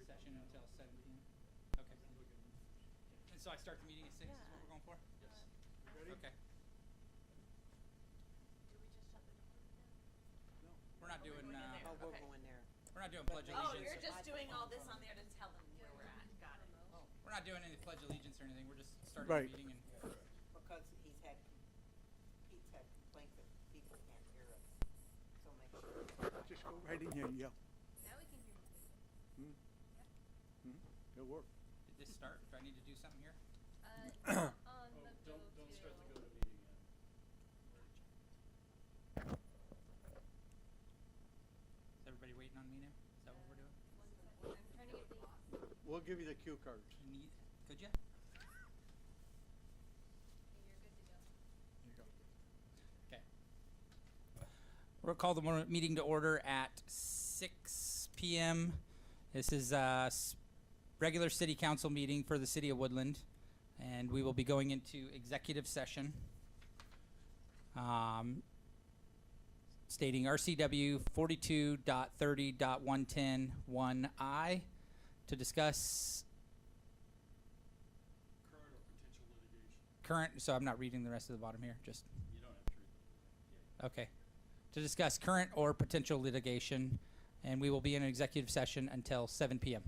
Session until 7 p.m. Okay. And so I start the meeting at 6 is what we're going for? Yes. Ready? Okay. Do we just shut the door again? No. We're not doing Going in there. Oh, we're Okay. going there. we're not doing pledge Oh, allegiance. you're just doing all this on there to tell them where we're at. Got it. Oh, We're not doing any pledge allegiance or anything. We're just starting Right. the meeting and because Pete's had complaints that people can't hear us. So make sure. Just go right in here and yell. Now we can hear you. It'll work. did this start? Do I need to do something here? On the Don't start the go go to meeting yet. Is everybody waiting on me now? Is that what we're doing? I'm trying to get the. We'll give you the cue cards. Could you? Okay, you're good to go. There you go. Okay. We'll call the meeting to order at 6 p.m. This is a regular city council meeting for the city of Woodland, and we will be going into executive session. Stating RCW 42.30.110(1)(I) to discuss Current or potential litigation. current. So I'm not reading the rest of the bottom here. Just You don't have to read the okay. To discuss current or potential litigation, and we will be in an executive session until 7 p.m.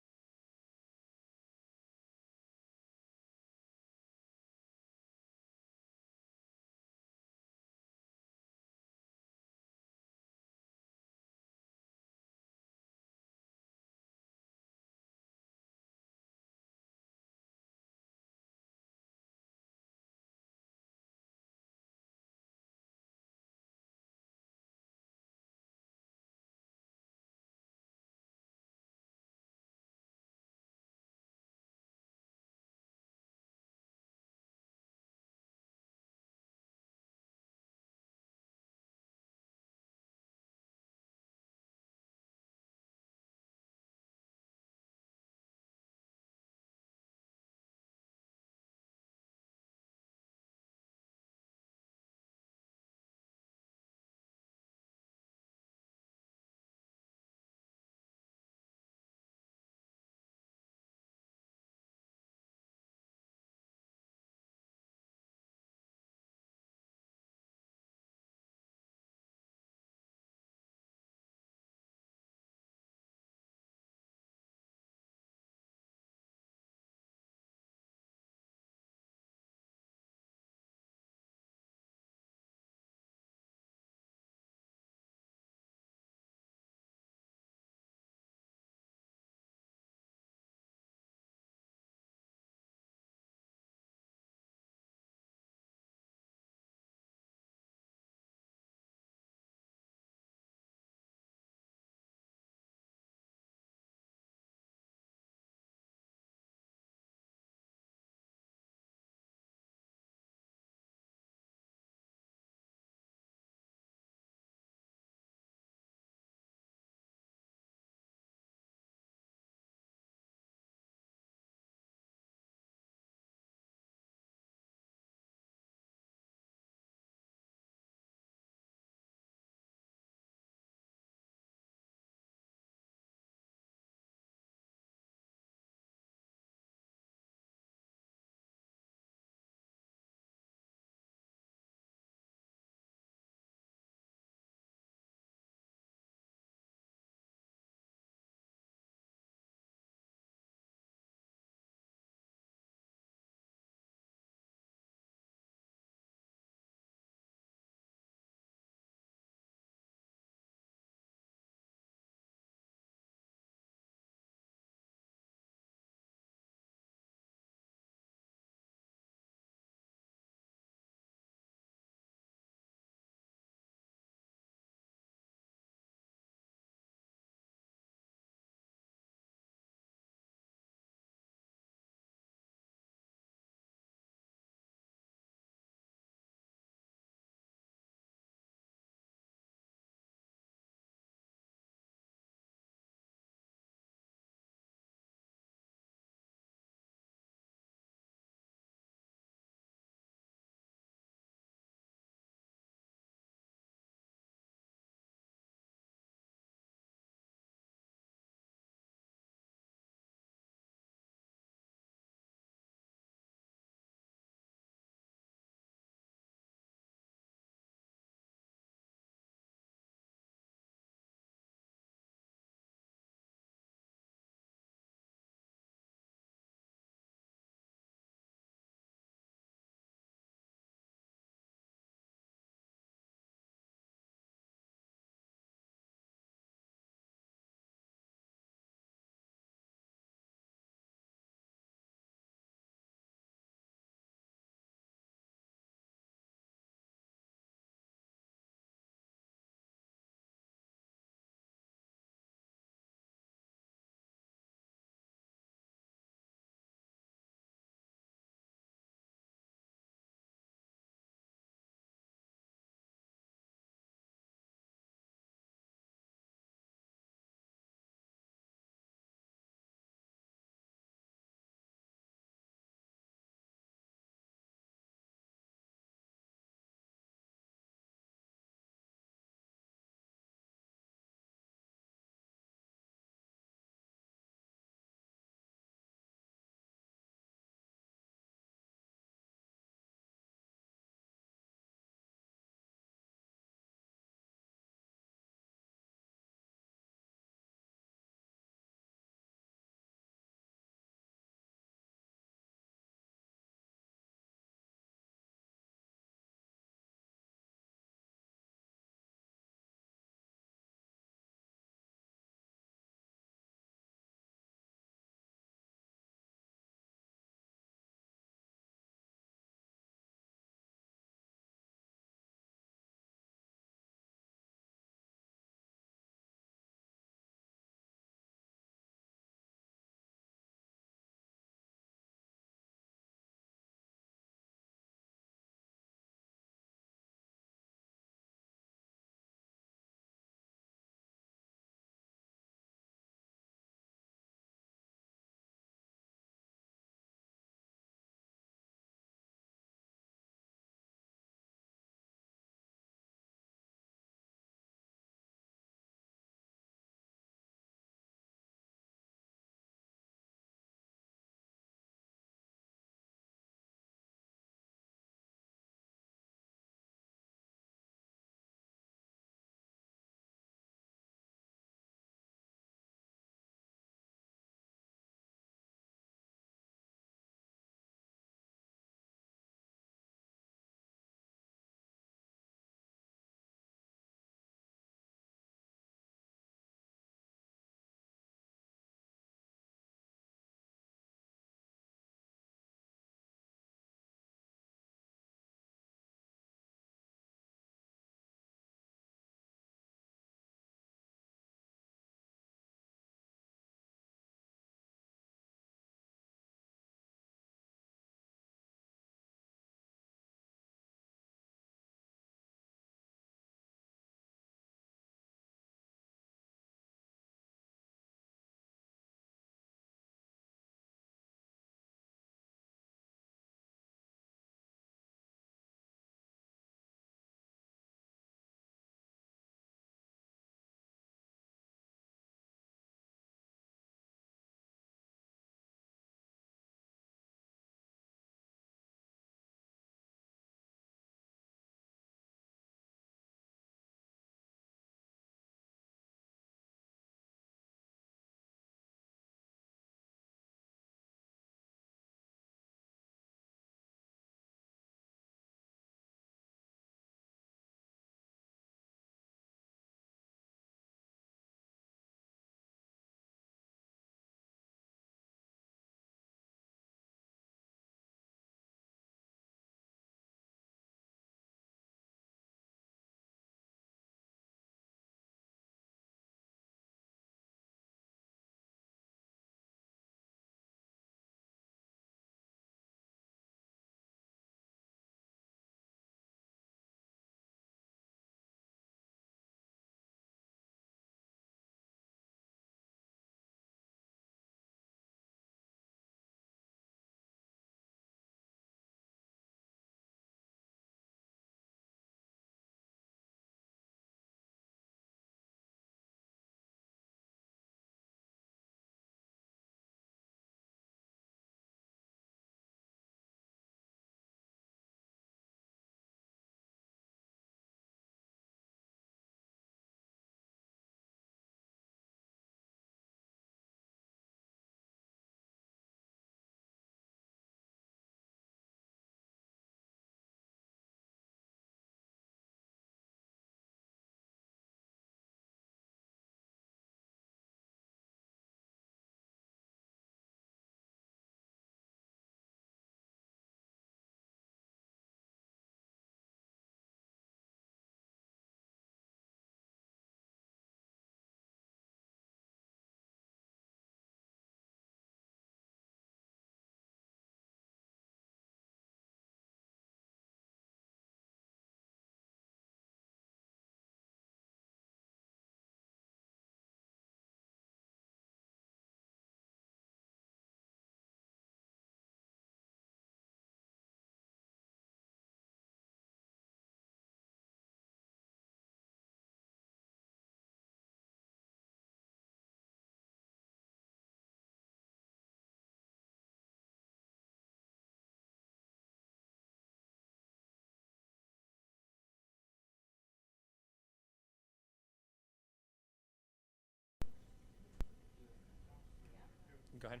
Go ahead.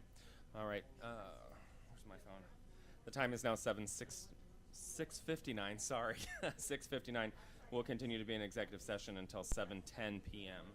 All right. Where's my phone? The time is now 6:59. Sorry, 6:59. We'll continue to be in executive session until 7:10 p.m.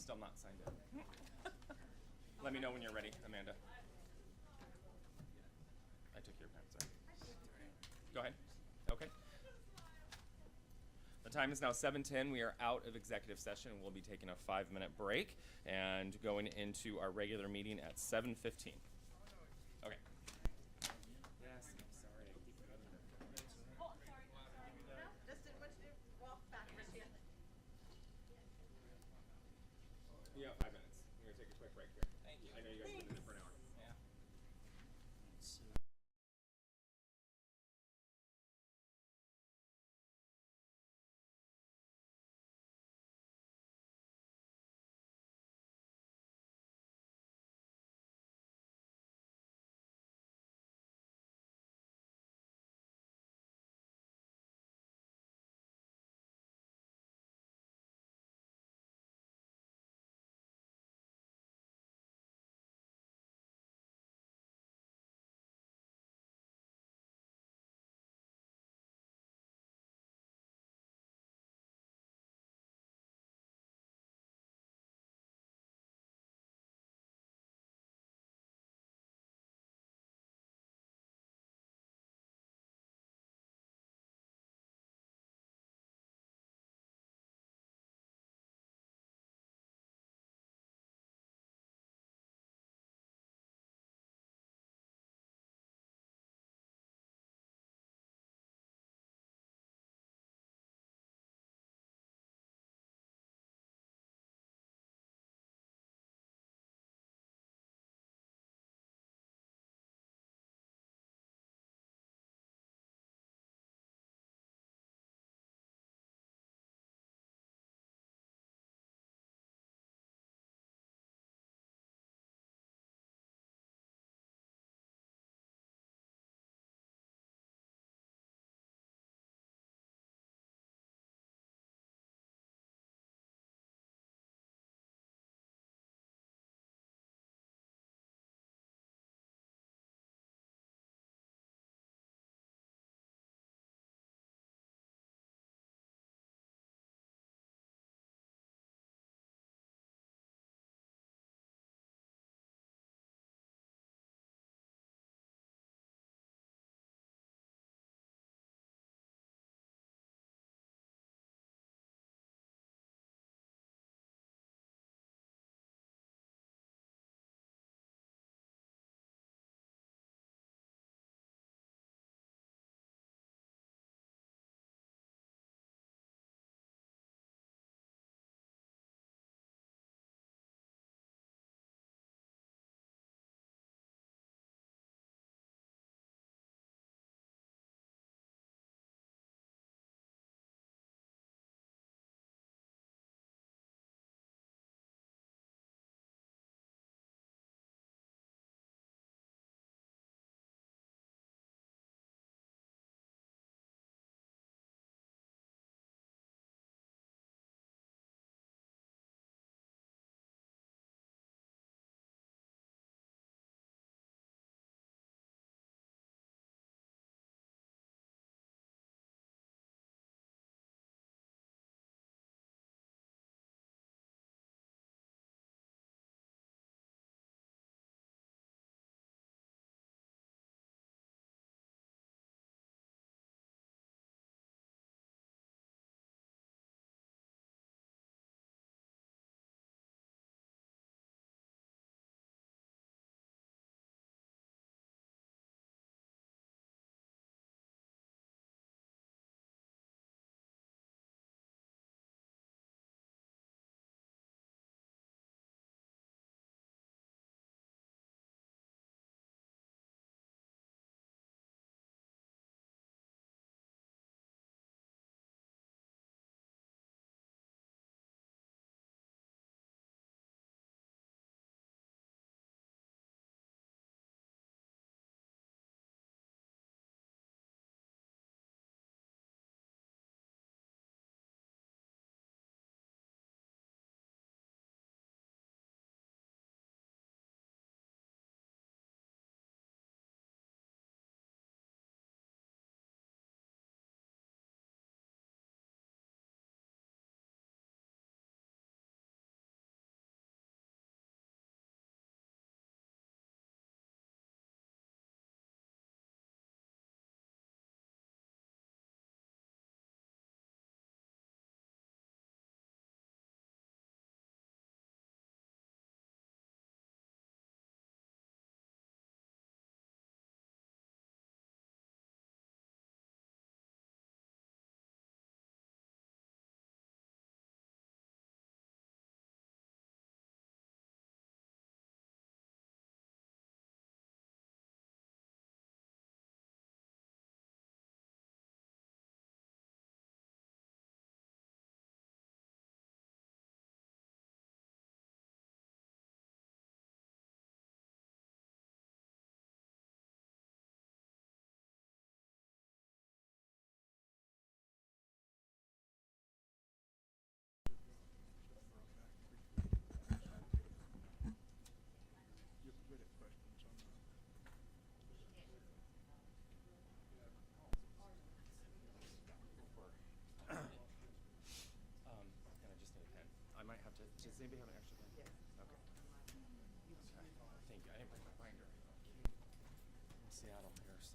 still not signed in. Let me know when you're ready, Amanda. I took your pen, sorry. Go ahead. Okay. The time is now 7:10. We are out of executive session. We'll be taking a 5-minute break and going into our regular meeting at 7:15. Okay. Yes, I'm sorry. I keep cutting it. Oh, I'm sorry. No, just didn't want you to walk backwards here. You have 5 minutes. We're gonna take a quick break here. Thank you. I know you guys have been in there for an hour.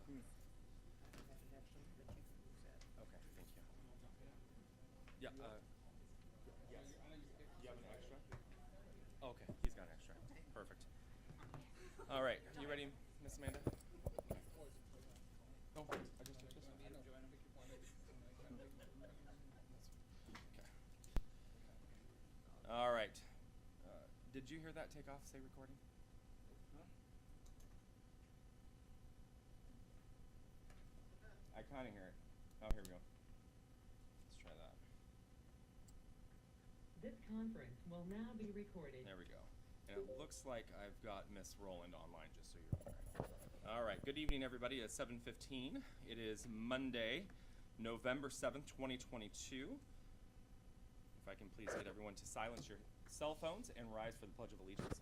I have an extra, but you can use that. Okay, thank you. Yeah, yes. You have an extra? Okay, he's got an extra. Perfect. All right, you ready, Miss Amanda? Oh, I just took this one. Okay. All right. Did you hear that take off, say recording? I kind of hear it. Oh, here we go. Let's try that. This conference will now be recorded. There we go. And it looks like I've got Miss Roland online, just so you're aware. All right. Good evening, everybody. It's 7:15. It is Monday, November 7th, 2022. If I can please get everyone to silence your cell phones and rise for the Pledge of Allegiance.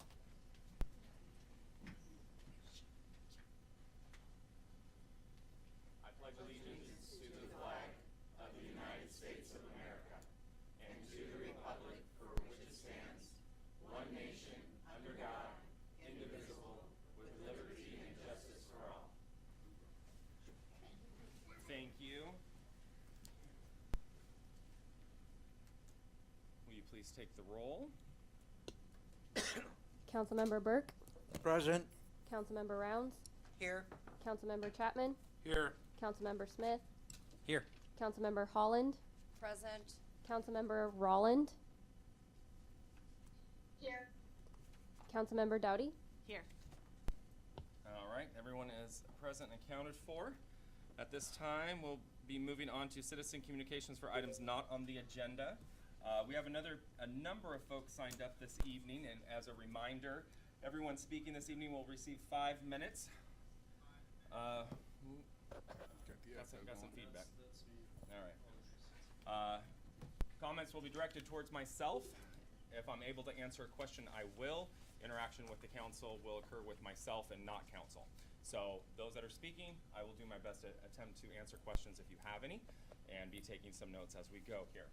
I pledge allegiance to the flag of the United States of America and to the republic for which it stands, one nation, under God, indivisible, with liberty and justice for all. Thank you. Will you please take the roll? Councilmember Burke, Present. Councilmember Rounds, Here, Councilmember Chapman, Here. Councilmember Smith, Here. Councilmember Holland, Present. Councilmember Rolland, Here. Councilmember Doughty. here. All right, everyone is present and accounted for. At this time, we'll be moving on to citizen communications for items not on the agenda. We have a number of folks signed up this evening, and as a reminder, everyone speaking this evening will receive 5 minutes. Got some feedback. All right. Comments will be directed towards myself. If I'm able to answer a question, I will. Interaction with the council will occur with myself and not council. So those that are speaking, I will do my best to attempt to answer questions if you have any, and be taking some notes as we go here.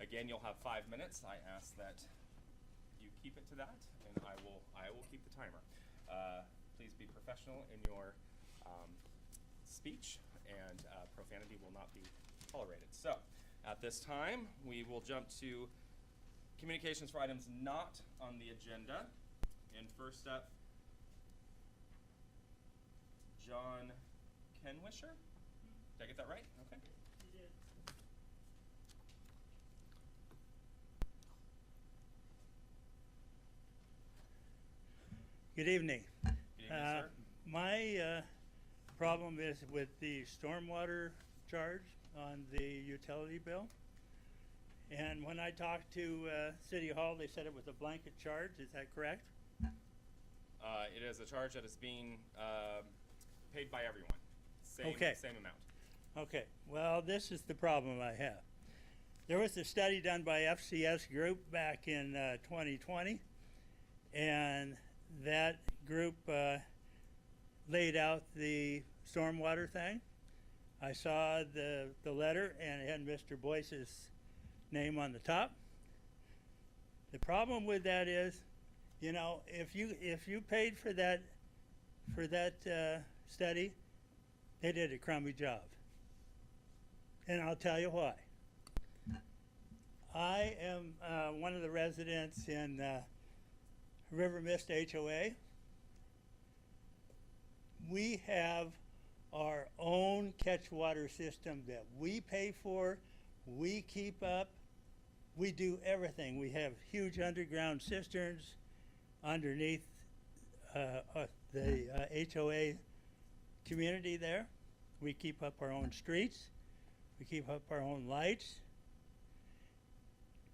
Again, you'll have 5 minutes. I ask that you keep it to that, and I will keep the timer. Please be professional in your speech, and profanity will not be tolerated. So, at this time, we will jump to communications for items not on the agenda. And first up, John Kenwisher. Did I get that right? Okay. Good evening. Good evening, sir. My problem is with the stormwater charge on the utility bill. And when I talked to City Hall, they said it was a blanket charge. Is that correct? It is a charge that is being paid by everyone. Okay. Same amount. Okay. Well, this is the problem I have. There was a study done by FCS Group back in 2020, and that group laid out the stormwater thing. I saw the letter, and it had Mr. Boyce's name on the top. The problem with that is, you know, if you paid for that study, they did a crummy job, and I'll tell you why. I am one of the residents in River Mist HOA. We have our own catch water system that we pay for, we keep up, we do everything. We have huge underground cisterns underneath the HOA community there. We keep up our own streets, we keep up our own lights,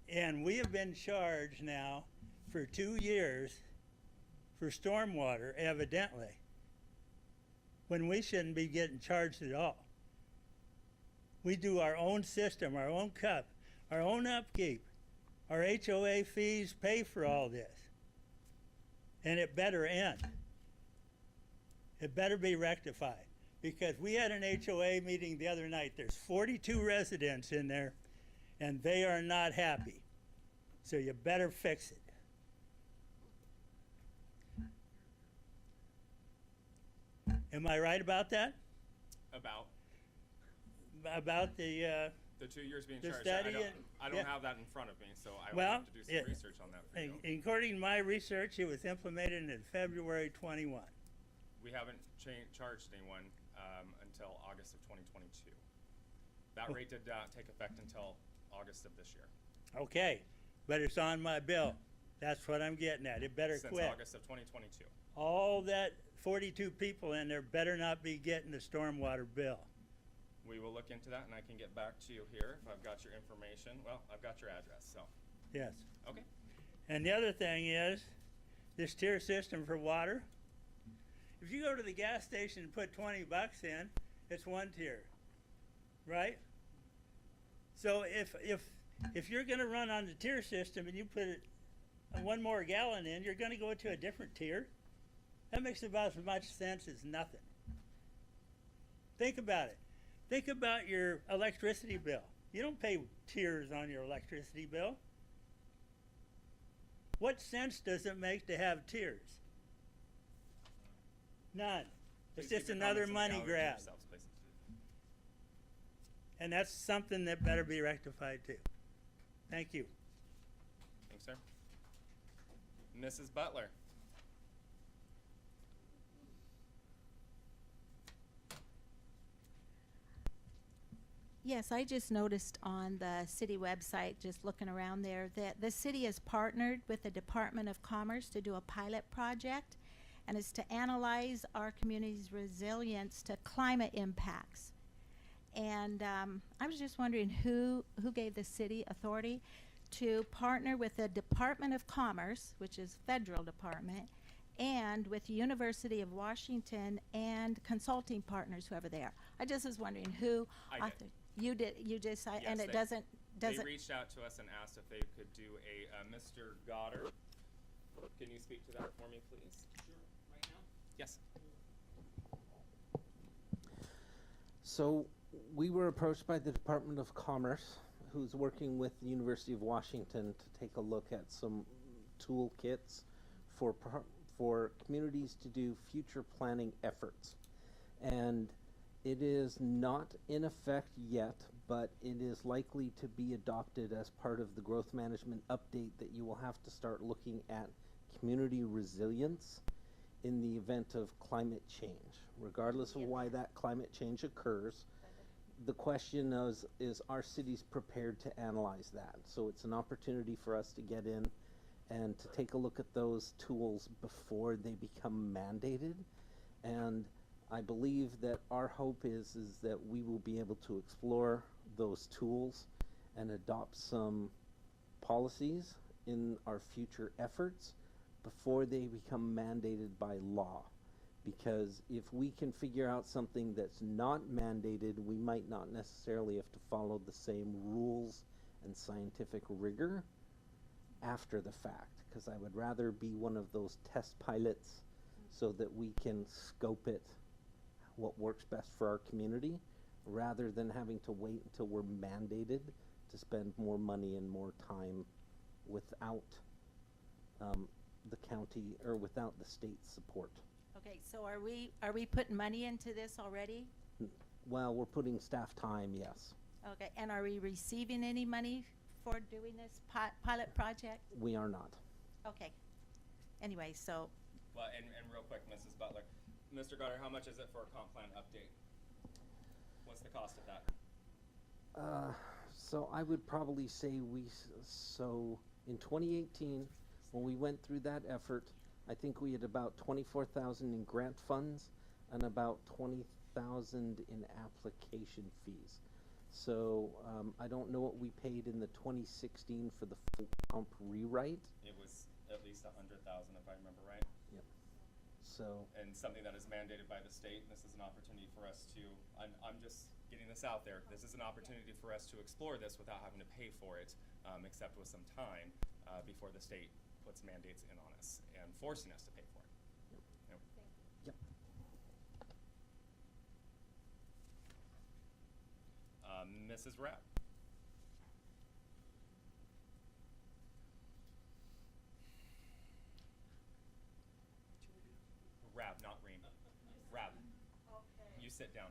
and we have been charged now for 2 years for stormwater, evidently, when we shouldn't be getting charged at all. We do our own system, our own cup, our own upkeep. Our HOA fees pay for all this. And it better end. It better be rectified. Because we had an HOA meeting the other night. There's 42 residents in there, and they are not happy. So you better fix it. Am I right about that? about the, The 2 years being The charged. study I don't yeah. have that in front of me, so I will Well, have to do some it- research on that for you. according to my research, it was implemented in February 21. We haven't charged anyone until August of 2022. That rate did not take effect until August of this year. Okay, but it's on my bill. That's what I'm getting at. It better Since quit. August of 2022. All that 42 people in there better not be getting the stormwater bill. We will look into that, and I can get back to you here if I've got your information. Well, I've got your address, so. Yes. Okay. And the other thing is, this tier system for water. If you go to the gas station and put 20 bucks in, it's one tier, right? So if you're gonna run on the tier system and you put it one more gallon in, you're gonna go to a different tier. That makes about as much sense as nothing. Think about it. Think about your electricity bill. You don't pay tiers on your electricity bill. What sense does it make to have tiers? None. It's Please just keep your another comments on the money calendar to grab. yourselves, please. And that's something that better be rectified too. Thank you. Thanks, sir. Mrs. Butler. Yes, I just noticed on the city website, just looking around there, that the city has partnered with the Department of Commerce to do a pilot project, and it's to analyze our community's resilience to climate impacts. And I was just wondering who gave the city authority to partner with the Department of Commerce, which is federal department, and with the University of Washington and consulting partners, whoever they are. I just was wondering who I did. authored. You did. You just. Yes, and it they- doesn't. They reached out to us and asked if they could do a, Mr. Goddard. Can you speak to that for me, please? Sure, right now? Yes. So we were approached by the Department of Commerce, who's working with the University of Washington to take a look at some toolkits for communities to do future planning efforts. And it is not in effect yet, but it is likely to be adopted as part of the growth management update that you will have to start looking at community resilience in the event of climate change. Regardless of why that climate change occurs, the question is our cities prepared to analyze that? So it's an opportunity for us to get in and to take a look at those tools before they become mandated. And I believe that our hope is that we will be able to explore those tools and adopt some policies in our future efforts before they become mandated by law. Because if we can figure out something that's not mandated, we might not necessarily have to follow the same rules and scientific rigor after the fact. Because I would rather be one of those test pilots so that we can scope it what works best for our community, rather than having to wait until we're mandated to spend more money and more time without the county or without the state's support. Okay, so are we putting money into this already? Well, we're putting staff time, yes. Okay, and are we receiving any money for doing this pilot project? We are not. Okay. Anyway, so Well, and real quick, Mrs. Butler. Mr. Goddard, how much is it for a comp plan update? What's the cost of that? So I would probably say so in 2018, when we went through that effort, I think we had about 24,000 in grant funds and about 20,000 in application fees. So I don't know what we paid in the 2016 for the full comp rewrite. It was at least 100,000, if I remember right. Yep. So And something that is mandated by the state. This is an opportunity for us to. I'm just getting this out there. This is an opportunity for us to explore this without having to pay for it, except with some time before the state puts mandates in on us and forcing us to pay for it. Yep. Yep. Mrs. Rapp. Rab, not Ream. Rab. Okay. You sit down.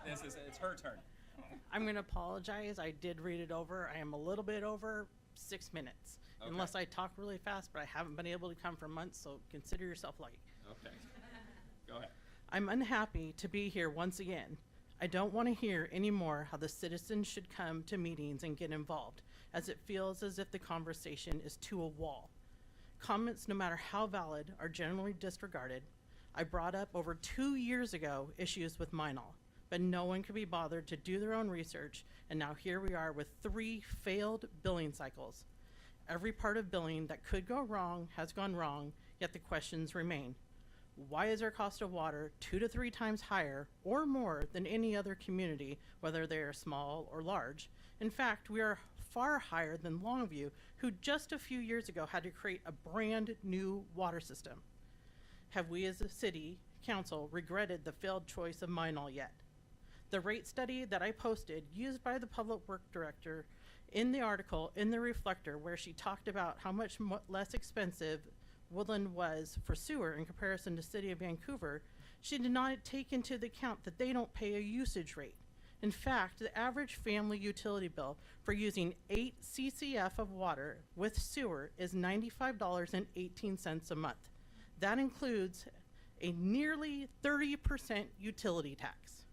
It's her turn. I'm going to apologize. I did read it over. I am a little bit over 6 minutes. Okay. Unless I talk really fast, but I haven't been able to come for months, so consider yourself lucky. Okay. Go ahead. I'm unhappy to be here once again. I don't want to hear anymore how the citizens should come to meetings and get involved, as it feels as if the conversation is to a wall. Comments, no matter how valid, are generally disregarded. I brought up over 2 years ago issues with Minol, but no one could be bothered to do their own research, and now here we are with 3 failed billing cycles. Every part of billing that could go wrong has gone wrong, yet the questions remain. Why is our cost of water 2 to 3 times higher or more than any other community, whether they are small or large? In fact, we are far higher than Longview, who just a few years ago had to create a brand new water system. Have we as a city council regretted the failed choice of Minol yet? The rate study that I posted, used by the public work director in the article in the Reflector, where she talked about how much less expensive Woodland was for sewer in comparison to City of Vancouver, she did not take into account that they don't pay a usage rate. In fact, the average family utility bill for using 8 CCF of water with sewer is $95.18 a month. That includes a nearly 30% utility tax.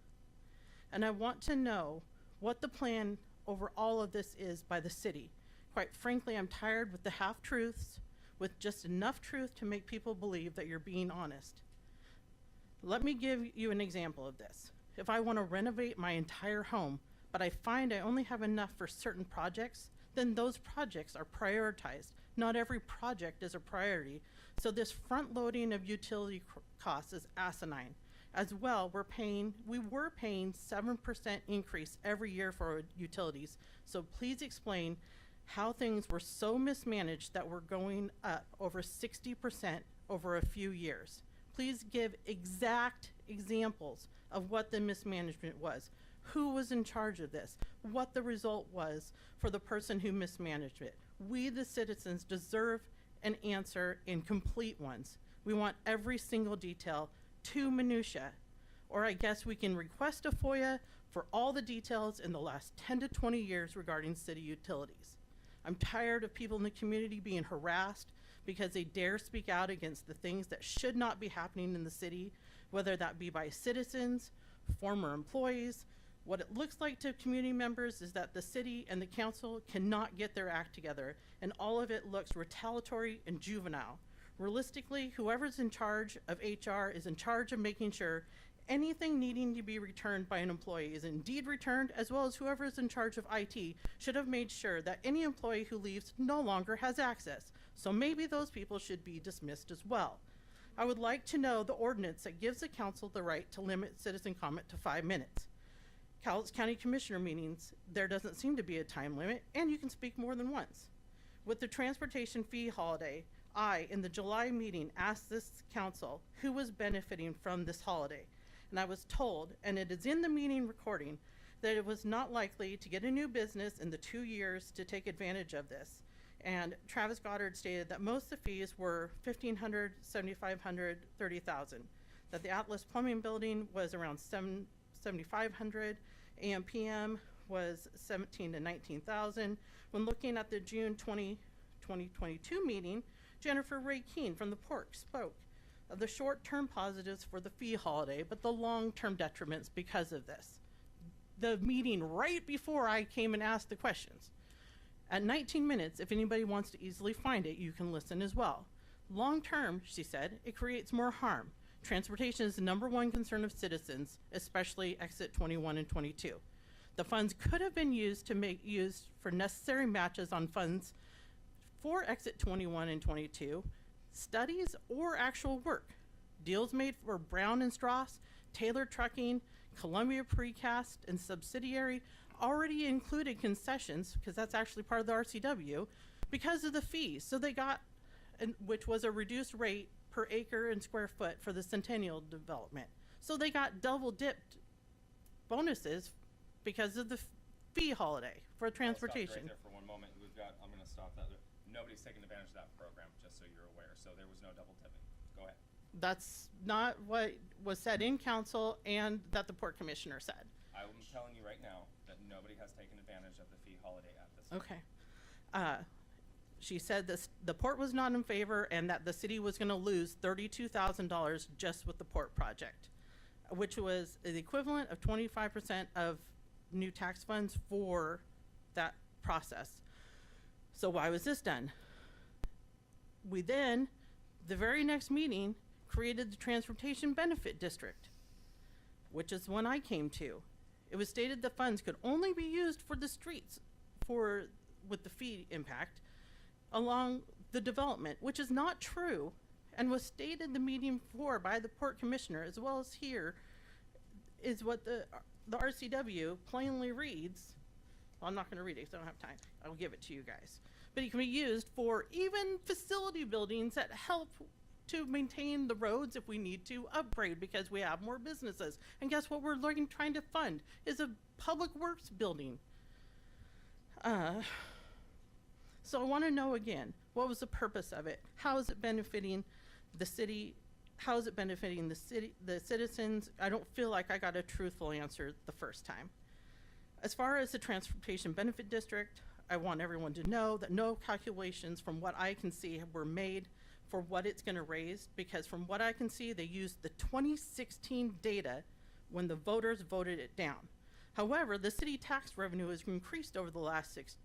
And I want to know what the plan over all of this is by the city. Quite frankly, I'm tired with the half-truths, with just enough truth to make people believe that you're being honest. Let me give you an example of this. If I want to renovate my entire home, but I find I only have enough for certain projects, then those projects are prioritized. Not every project is a priority, so this front loading of utility costs is asinine. As well, we were paying 7% increase every year for our utilities, so please explain how things were so mismanaged that we're going up over 60% over a few years. Please give exact examples of what the mismanagement was, who was in charge of this, what the result was for the person who mismanaged it. We, the citizens, deserve an answer in complete ones. We want every single detail to minutia, or I guess we can request a FOIA for all the details in the last 10 to 20 years regarding city utilities. I'm tired of people in the community being harassed because they dare speak out against the things that should not be happening in the city, whether that be by citizens, former employees. What it looks like to community members is that the city and the council cannot get their act together, and all of it looks retaliatory and juvenile. Realistically, whoever's in charge of HR is in charge of making sure anything needing to be returned by an employee is indeed returned, as well as whoever is in charge of IT should have made sure that any employee who leaves no longer has access. So maybe those people should be dismissed as well. I would like to know the ordinance that gives the council the right to limit citizen comment to 5 minutes. Cowlitz County Commissioner meetings, there doesn't seem to be a time limit, and you can speak more than once. With the transportation fee holiday, I, in the July meeting, asked this council who was benefiting from this holiday. And I was told, and it is in the meeting recording, that it was not likely to get a new business in the 2 years to take advantage of this. And Travis Goddard stated that most of the fees were $1,500, $7,500, $30,000. That the Atlas Plumbing Building was around $7,500, AMPM was $17,000 to $19,000. When looking at the June 2022 meeting, Jennifer Ray Keene from the Pork spoke of the short-term positives for the fee holiday, but the long-term detriments because of this. The meeting right before I came and asked the questions. At 19 minutes, if anybody wants to easily find it, you can listen as well. Long-term, she said, it creates more harm. Transportation is the #1 concern of citizens, especially exit 21 and 22. The funds could have been used for necessary matches on funds for exit 21 and 22, studies or actual work. Deals made for Brown and Strauss, Taylor Trucking, Columbia Precast, and subsidiary already included concessions, because that's actually part of the RCW, because of the fees. So they got, which was a reduced rate per acre and square foot for the Centennial development. So they got double dipped bonuses because of the fee holiday for transportation. I'll stop right there for one moment. I'm going to stop that. Nobody's taking advantage of that program, just so you're aware. So there was no double dipping. Go ahead. That's not what was said in council and that the port commissioner said. I'm telling you right now that nobody has taken advantage of the fee holiday at this time. Okay. She said the port was not in favor and that the city was going to lose $32,000 just with the port project, which was the equivalent of 25% of new tax funds for that process. So why was this done? We then, the very next meeting, created the Transportation Benefit District, which is one I came to. It was stated the funds could only be used for the streets with the fee impact along the development, which is not true and was stated the meeting before by the port commissioner as well as here is what the RCW plainly reads. Well, I'm not going to read it because I don't have time. I'll give it to you guys. But it can be used for even facility buildings that help to maintain the roads if we need to upgrade because we have more businesses. And guess what we're trying to fund is a public works building. So I want to know again, what was the purpose of it? How is it benefiting the city? How is it benefiting the citizens? I don't feel like I got a truthful answer the first time. As far as the Transportation Benefit District, I want everyone to know that no calculations from what I can see were made for what it's going to raise, because from what I can see, they used the 2016 data when the voters voted it down. However, the city tax revenue has increased over the last 6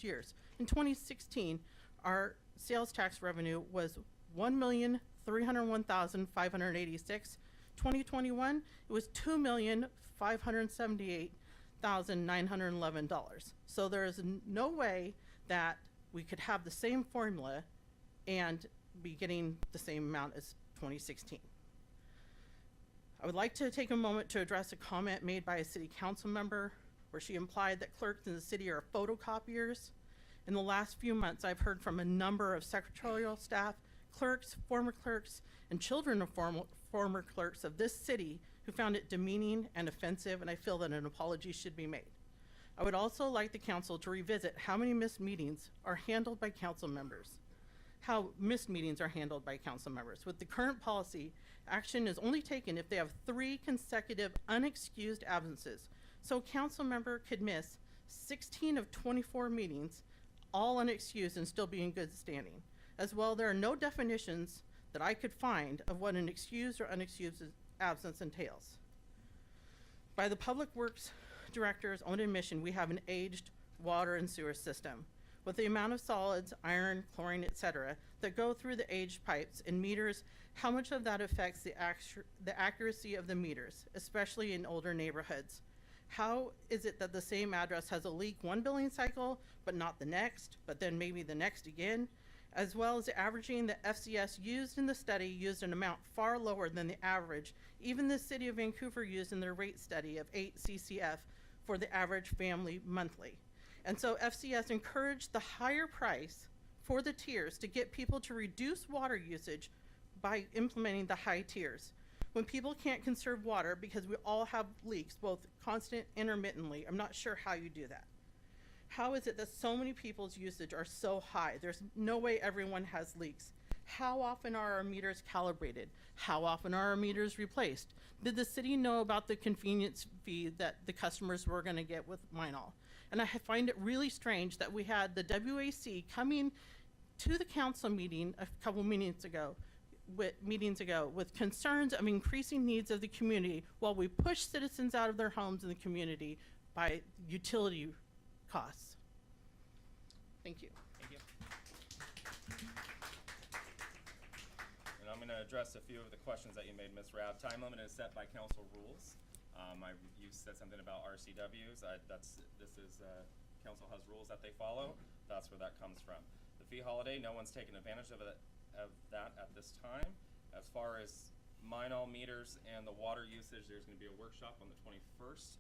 years. In 2016, our sales tax revenue was $1,301,586. 2021, it was $2,578,911. So there is no way that we could have the same formula and be getting the same amount as 2016. I would like to take a moment to address a comment made by a city council member where she implied that clerks in the city are photocopiers. In the last few months, I've heard from a number of secretarial staff, clerks, former clerks, and children of former clerks of this city who found it demeaning and offensive, and I feel that an apology should be made. I would also like the council to revisit how many missed meetings are handled by council members. With the current policy, action is only taken if they have 3 consecutive unexcused absences. So a council member could miss 16 of 24 meetings, all unexcused, and still be in good standing. As well, there are no definitions that I could find of what an excused or unexcused absence entails. By the Public Works Director's own admission, we have an aged water and sewer system. With the amount of solids, iron, chlorine, etc., that go through the aged pipes and meters, how much of that affects the accuracy of the meters, especially in older neighborhoods? How is it that the same address has a leak one billing cycle, but not the next, but then maybe the next again? As well as averaging, the FCS used in the study used an amount far lower than the average even the city of Vancouver used in their rate study of 8 CCF for the average family monthly. And so FCS encouraged the higher price for the tiers to get people to reduce water usage by implementing the high tiers. When people can't conserve water because we all have leaks, both constant, intermittently, I'm not sure how you do that. How is it that so many people's usage are so high? There's no way everyone has leaks. How often are our meters calibrated? How often are our meters replaced? Did the city know about the convenience fee that the customers were going to get with Minol? And I find it really strange that we had the WAC coming to the council meeting a couple meetings ago with concerns of increasing needs of the community while we push citizens out of their homes in the community by utility costs. Thank you. Thank you. And I'm going to address a few of the questions that you made, Ms. Rabb. Time limit is set by council rules. You said something about RCWs. Council has rules that they follow. That's where that comes from. The fee holiday, no one's taken advantage of that at this time. As far as Minol meters and the water usage, there's going to be a workshop on the 21st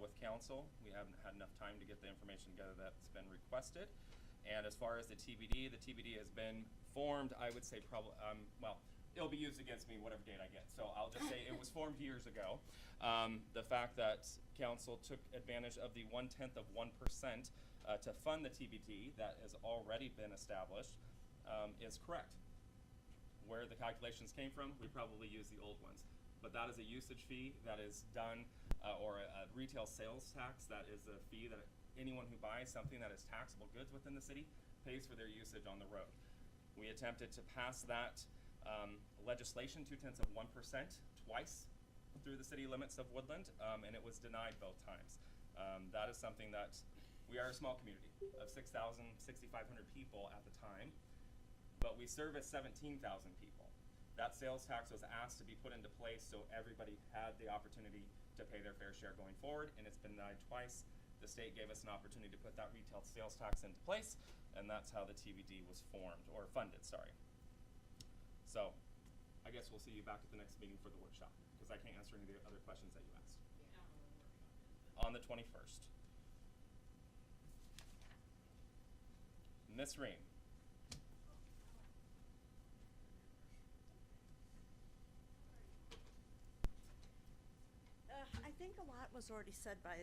with council. We haven't had enough time to get the information together that's been requested. And as far as the TBD has been formed, I would say probably, it'll be used against me whatever date I get. So I'll just say it was formed years ago. The fact that council took advantage of the 1/10 of 1% to fund the TBD that has already been established is correct. where the calculations came from, we probably use the old ones. But that is a usage fee that is done, or a retail sales tax. That is a fee that anyone who buys something that is taxable goods within the city pays for their usage on the road. We attempted to pass that legislation, 0.2% twice through the city limits of Woodland, and it was denied both times. That is something that, we are a small community of 6,000, 6,500 people at the time, but we service 17,000 people. That sales tax was asked to be put into place so everybody had the opportunity to pay their fair share going forward, and it's been denied twice. The state gave us an opportunity to put that retail sales tax into place, and that's how the TVD was formed, or funded, sorry. So, I guess we'll see you back at the next meeting for the workshop, because I can't answer any of the other questions that you asked. On the 21st. Miss Ream. I think a lot was already said by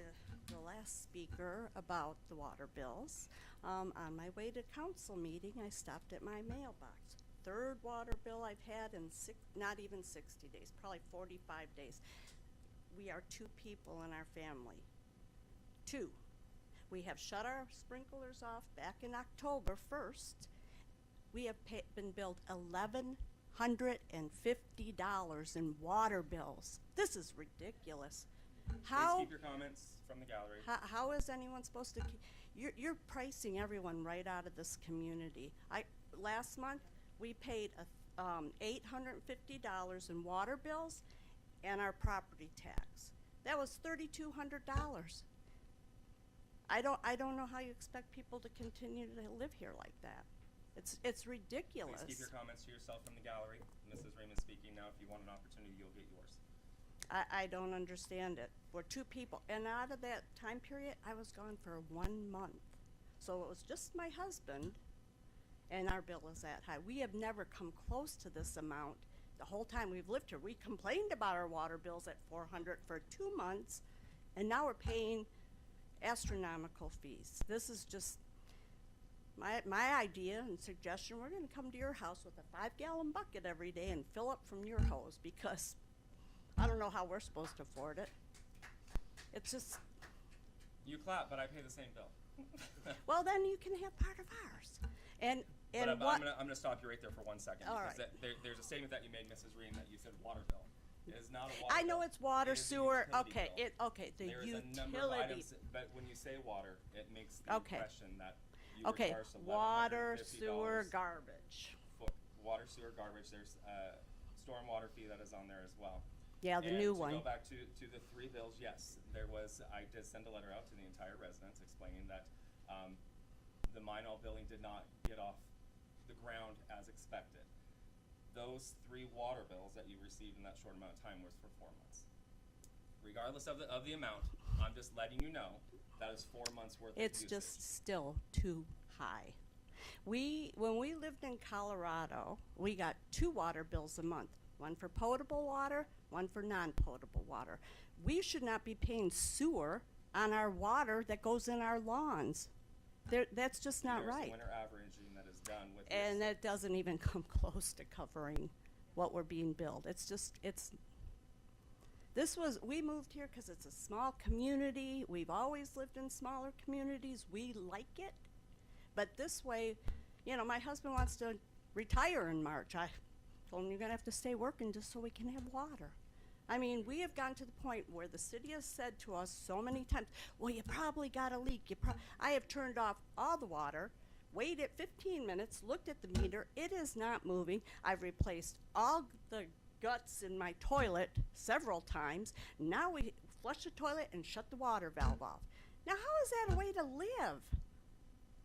the last speaker about the water bills. On my way to council meeting, I stopped at my mailbox. Third water bill I've had in not even 60 days, probably 45 days. We are 2 people in our family. 2. We have shut our sprinklers off back in October 1st. We have been billed $1,150 in water bills. This is ridiculous. Please keep your comments from the gallery. How is anyone supposed to you're pricing everyone right out of this community. Last month we paid $850 in water bills and our property tax. That was $3,200. I don't know how you expect people to continue to live here like that. It's ridiculous. Please keep your comments to yourself from the gallery. Mrs. Raymond speaking now. If you want an opportunity, you'll get yours. I don't understand it. We're 2 people, and out of that time period, I was gone for 1 month. So it was just my husband, and our bill is that high. We have never come close to this amount. The whole time we've lived here, we complained about our water bills at $400 for 2 months, and now we're paying astronomical fees. This is just my idea and suggestion. We're going to come to your house with a 5-gallon bucket every day and fill up from your hose, because I don't know how we're supposed to afford it. It's just... You clap, but I pay the same bill. Well, then you can have part of ours. And but what... I'm gonna stop you right there for 1 second. All because right. There's a statement that you made, Mrs. Ream, that you said water bill. It is not a water I know bill. it's water, It is a sewer. utility Okay, bill. the There is utility. a number of items, but when you say water, it makes the Okay. impression that you Okay, were charged water, $1,150 sewer, garbage. for water, sewer, garbage. There's a stormwater fee that is on there as well. Yeah, the And new to one. go back to the 3 bills, yes, I did send a letter out to the entire residence explaining that the Minot billing did not get off the ground as expected. Those 3 water bills that you received in that short amount of time was for 4 months. Regardless of the amount, I'm just letting you know that is 4 months worth It's of usage. just still too high. When we lived in Colorado, we got 2 water bills a month. One for potable water, one for non-potable water. We should not be paying sewer on our water that goes in our lawns. That's just not There's right. winter averaging that is done with And this. that doesn't even come close to covering what we're being billed. We moved here because it's a small community. We've always lived in smaller communities. We like it. But this way, my husband wants to retire in March. I told him, you're going to have to stay working just so we can have water. I mean, we have gotten to the point where the city has said to us so many times, well, you probably got a leak. I have turned off all the water, waited 15 minutes, looked at the meter. It is not moving. I've replaced all the guts in my toilet several times. Now we flush the toilet and shut the water valve off. Now, how is that a way to live?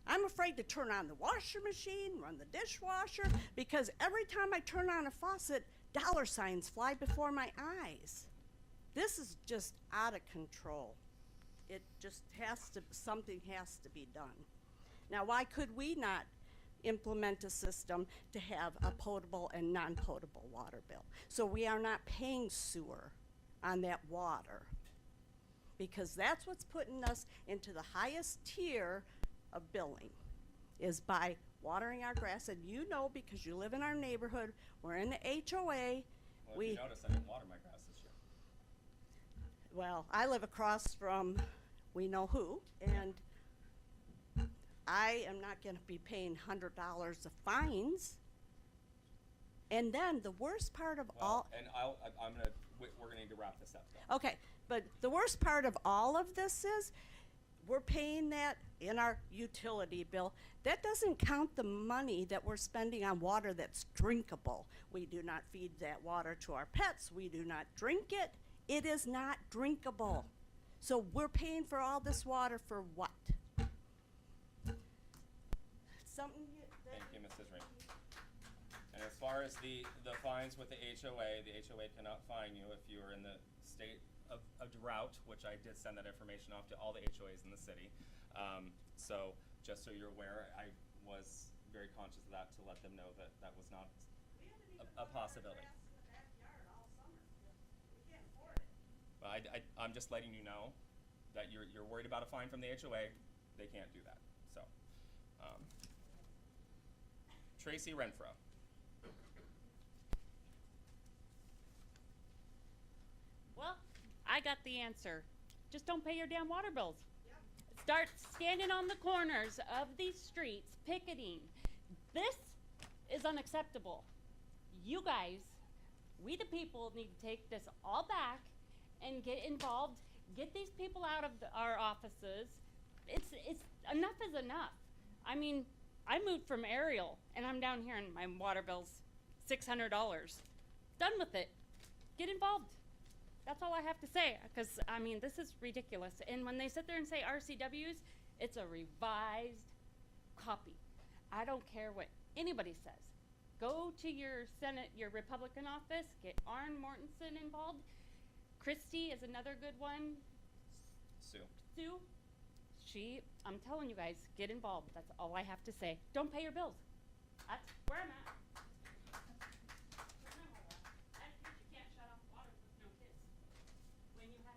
I'm afraid to turn on the washer machine, run the dishwasher, because every time I turn on a faucet, dollar signs fly before my eyes. This is just out of control. It just something has to be done. Now, why could we not implement a system to have a potable and non-potable water bill, so we are not paying sewer on that water? Because that's what's putting us into the highest tier of billing, is by watering our grass, and you know because you live in our neighborhood, we're in the HOA. Well, if you notice, I didn't water my grass this year. Well, I live across from we know who, and I am not going to be paying $100 of fines. And then the worst part of all. And we're gonna need to wrap this up though. Okay, but the worst part of all of this is we're paying that in our utility bill. That doesn't count the money that we're spending on water that's drinkable. We do not feed that water to our pets. We do not drink it. It is not drinkable. So we're paying for all this water for what? Something that Thank you, Mrs. Ring. And as far as the fines with the HOA cannot fine you if you are in the state of drought, which I did send that information off to all the HOAs in the city. So just so you're aware, I was very conscious of that to let them know that that was not a possibility. Well, I'm just letting you know that you're worried about a fine from the HOA. They can't do that. So, Tracy Renfro. Well, I got the answer. Just don't pay your damn water bills. Start standing on the corners of these streets, picketing. This is unacceptable. You guys, we the people, need to take this all back and get involved. Get these people out of our offices. It's enough is enough. I mean, I moved from Ariel, and I'm down here, and my water bill's $600. Done with it. Get involved. That's all I have to say, because, I mean, this is ridiculous. And when they sit there and say RCWs, it's a revised copy. I don't care what anybody says. Go to your Senate, your Republican office, get Arn Mortensen involved. Christie is another good one. Sue. I'm telling you guys, get involved. That's all I have to say. Don't pay your bills. That's where I'm at.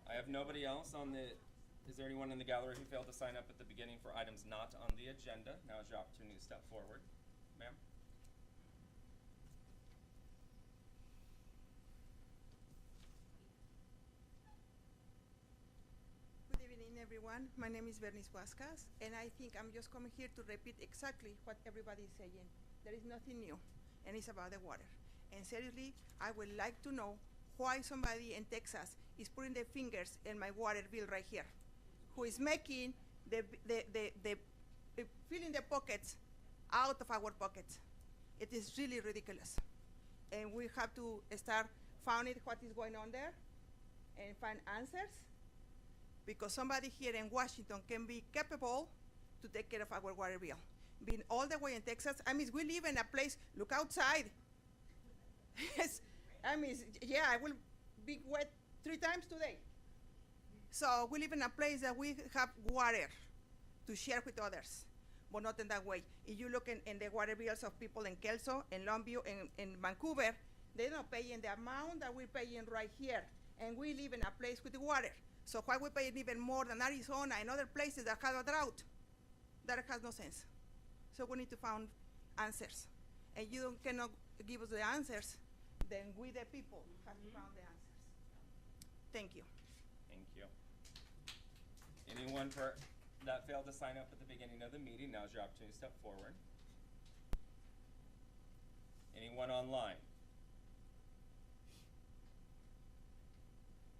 I have nobody else on the. Is there anyone in the gallery who failed to sign up at the beginning for items not on the agenda? Now is your opportunity to step forward, ma'am. Good evening, everyone. My name is Bernice Huascas, and I think I'm just coming here to repeat exactly what everybody is saying. There is nothing new, and it's about the water. And seriously, I would like to know why somebody in Texas is putting their fingers in my water bill right here, who is making the filling the pockets out of our pockets. It is really ridiculous. And we have to start finding what is going on there and find answers, because somebody here in Washington can be capable to take care of our water bill. Being all the way in Texas, I mean, we live in a place, look outside. Yes, I mean, yeah, I will be wet 3 times today. So we live in a place that we have water to share with others, but not in that way. If you look in the water bills of people in Kelso, in Longview, in Vancouver, they're not paying the amount that we're paying right here. And we live in a place with water. So why we pay even more than Arizona and other places that have a drought? That has no sense. So we need to find answers. And you cannot give us the answers, then we the people have to find the answers. Thank you. Thank you. Anyone that failed to sign up at the beginning of the meeting, now's your opportunity to step forward. Anyone online?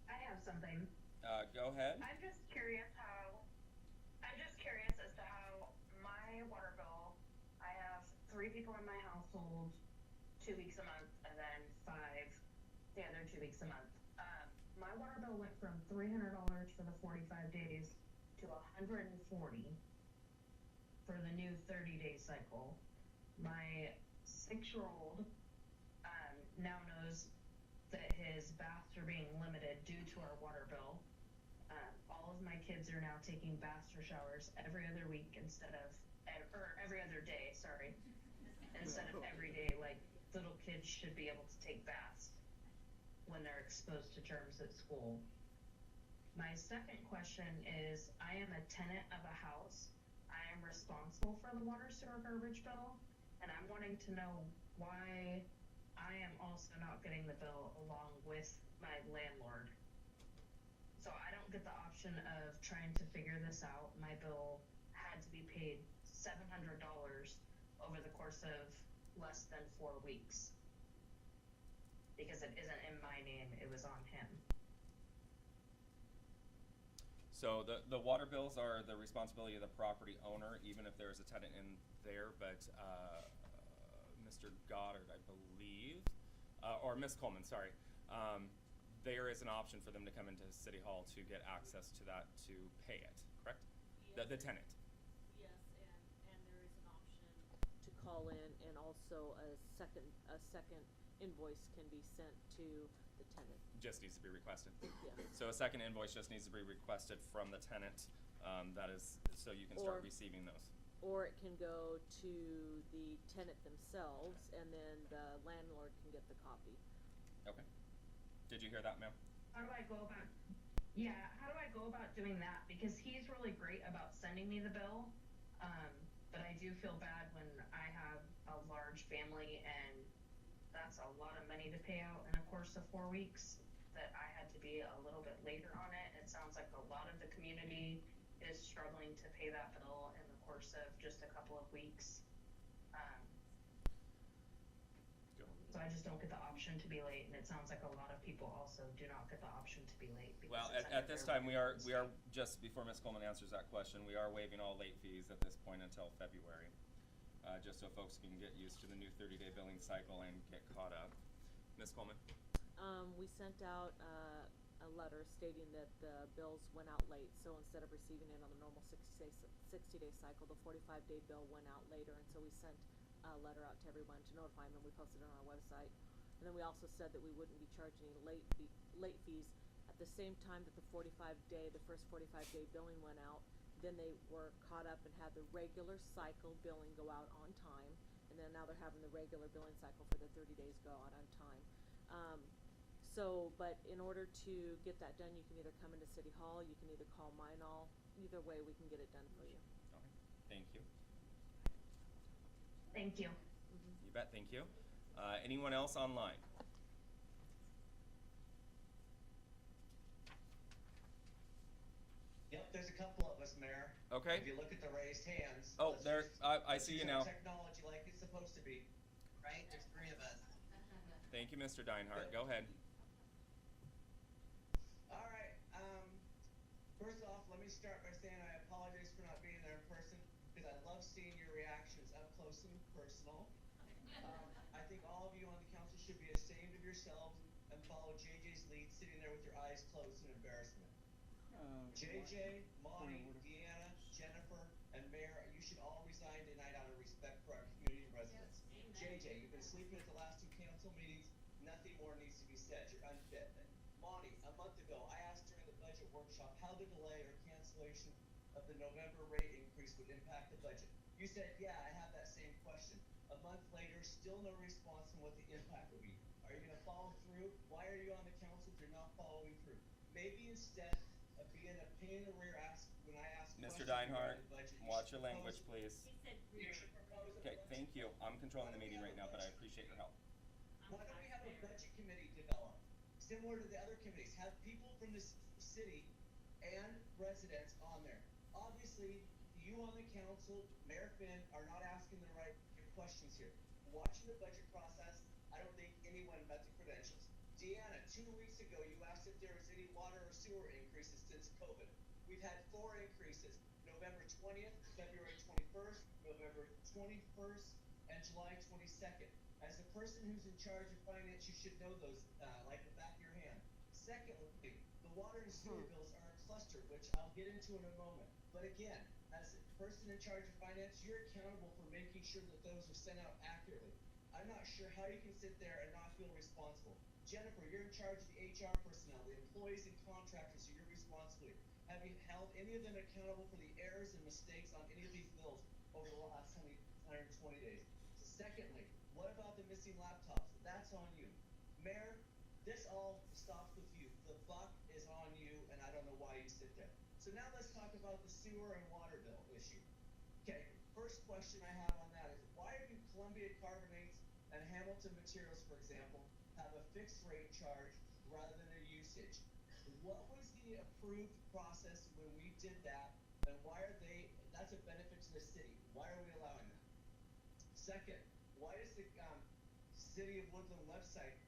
I have something. Go ahead. I'm just curious as to how my water bill, I have 3 people in my household, 2 weeks a month, and then 5 the other 2 weeks a month. My water bill went from $300 for the 45 days to $140 for the new 30-day cycle. My 6-year-old now knows that his baths are being limited due to our water bill. All of my kids are now taking baths or showers every other week instead of, or every other day, sorry, instead of every day. Like, little kids should be able to take baths when they're exposed to germs at school. My second question is, I am a tenant of a house. I I'm responsible for the water sewer garbage bill, and I'm wanting to know why I am also not getting the bill along with my landlord. So I don't get the option of trying to figure this out. My bill had to be paid $700 over the course of less than 4 weeks. Because it isn't in my name, it was on him. So the water bills are the responsibility of the property owner, even if there's a tenant in there, but Mr. Goddard, I believe, or Miss Coleman, sorry, there is an option for them to come into City Hall to get access to that to pay it, correct? Yes. The tenant. Yes, and there is an option to call in, and also a second invoice can be sent to the tenant. Just needs to be requested. Yeah. So a second invoice just needs to be requested from the tenant. That is, so you can start Or- receiving those. Or it can go to the tenant themselves, and then the landlord can get the copy. Okay. Did you hear that, ma'am? How do I go about, yeah, how do I go about doing that? Because he's really great about sending me the bill, but I do feel bad when I have a large family and that's a lot of money to pay out in a course of 4 weeks, that I had to be a little bit later on it. It sounds like a lot of the community is struggling to pay that bill in the course of just a couple of weeks. So I just don't get the option to be late, and it sounds like a lot of people also do not get the option to be late. Because Well, it's at under this their time, we are rules. just before Ms. Coleman answers that question, we are waiving all late fees at this point until February, just so folks can get used to the new 30-day billing cycle and get caught up. Ms. Coleman? We sent out a letter stating that the bills went out late, so instead of receiving it on the normal 60-day cycle, the 45-day bill went out later, and so we sent a letter out to everyone to notify them, and we posted it on our website. And then we also said that we wouldn't be charging any late fees. At the same time that the first 45-day billing went out, then they were caught up and had the regular cycle billing go out on time, and then now they're having the regular billing cycle for the 30 days go out on time. But in order to get that done, you can either come into City Hall, you can either call Minol, either way we can get it done for you. Okay, thank you. Thank you. You bet, thank you. Anyone else online? Yep, there's a couple of us, Mayor. Okay. If you look at the raised hands. Oh, let's there, use- I let's see you use our now. Technology like it's supposed to be. Right? There's 3 of us. Thank you, Mr. Deinhardt. Go ahead. All right. First off, let me start by saying I apologize for not being there in person because I love seeing your reactions up close and personal. I think all of you on the council should be ashamed of yourselves and follow JJ's lead, sitting there with your eyes closed in embarrassment. JJ, Monty, Deanna, Jennifer, and Mayor, you should all resign tonight out of respect for our community residents. JJ, you've been sleeping at the last 2 council meetings. Nothing more needs to be said. You're unfit. Monty, a month ago, I asked during the budget workshop how the delay or cancellation of the November rate increase would impact the budget. You said, yeah, I have that same question. A month later, still no response on what the impact would be. Are you going to follow through? Why are you on the council if you're not following through? Maybe instead of being a pain in the rear when I ask Mr. questions Deinhardt, regarding the budget, you watch should your language, propose- please. you should propose a Okay, budget. thank you. I'm controlling the meeting right now, but I appreciate your help. Why don't we have a budget committee develop, similar to the other committees? Have people from the city and residents on there. Obviously, you on the council, Mayor Finn, are not asking the right questions here. Watching the budget process, I don't think anyone met the credentials. Deanna, 2 weeks ago, you asked if there was any water or sewer increases since COVID. We've had 4 increases, November 20th, February 21st, November 21st, and July 22nd. As the person who's in charge of finance, you should know those like the back of your hand. Secondly, the water and sewer bills are a cluster, which I'll get into in a moment. But again, as a person in charge of finance, you're accountable for making sure that those are sent out accurately. I'm not sure how you can sit there and not feel responsible. Jennifer, you're in charge of the HR personnel, the employees and contractors are your responsibility. Have you held any of them accountable for the errors and mistakes on any of these bills over the last 120 days? Secondly, what about the missing laptops? That's on you. Mayor, this all stops with you. The buck is on you, and I don't know why you sit there. So now let's talk about the sewer and water bill issue. Okay, first question I have on that is why do Columbia Carbonates and Hamilton Materials, for example, have a fixed rate charge rather than a usage? What was the approved process when we did that, and why are they, that's a benefit to the city. Why are we allowing that? Second, why does the City of Woodland website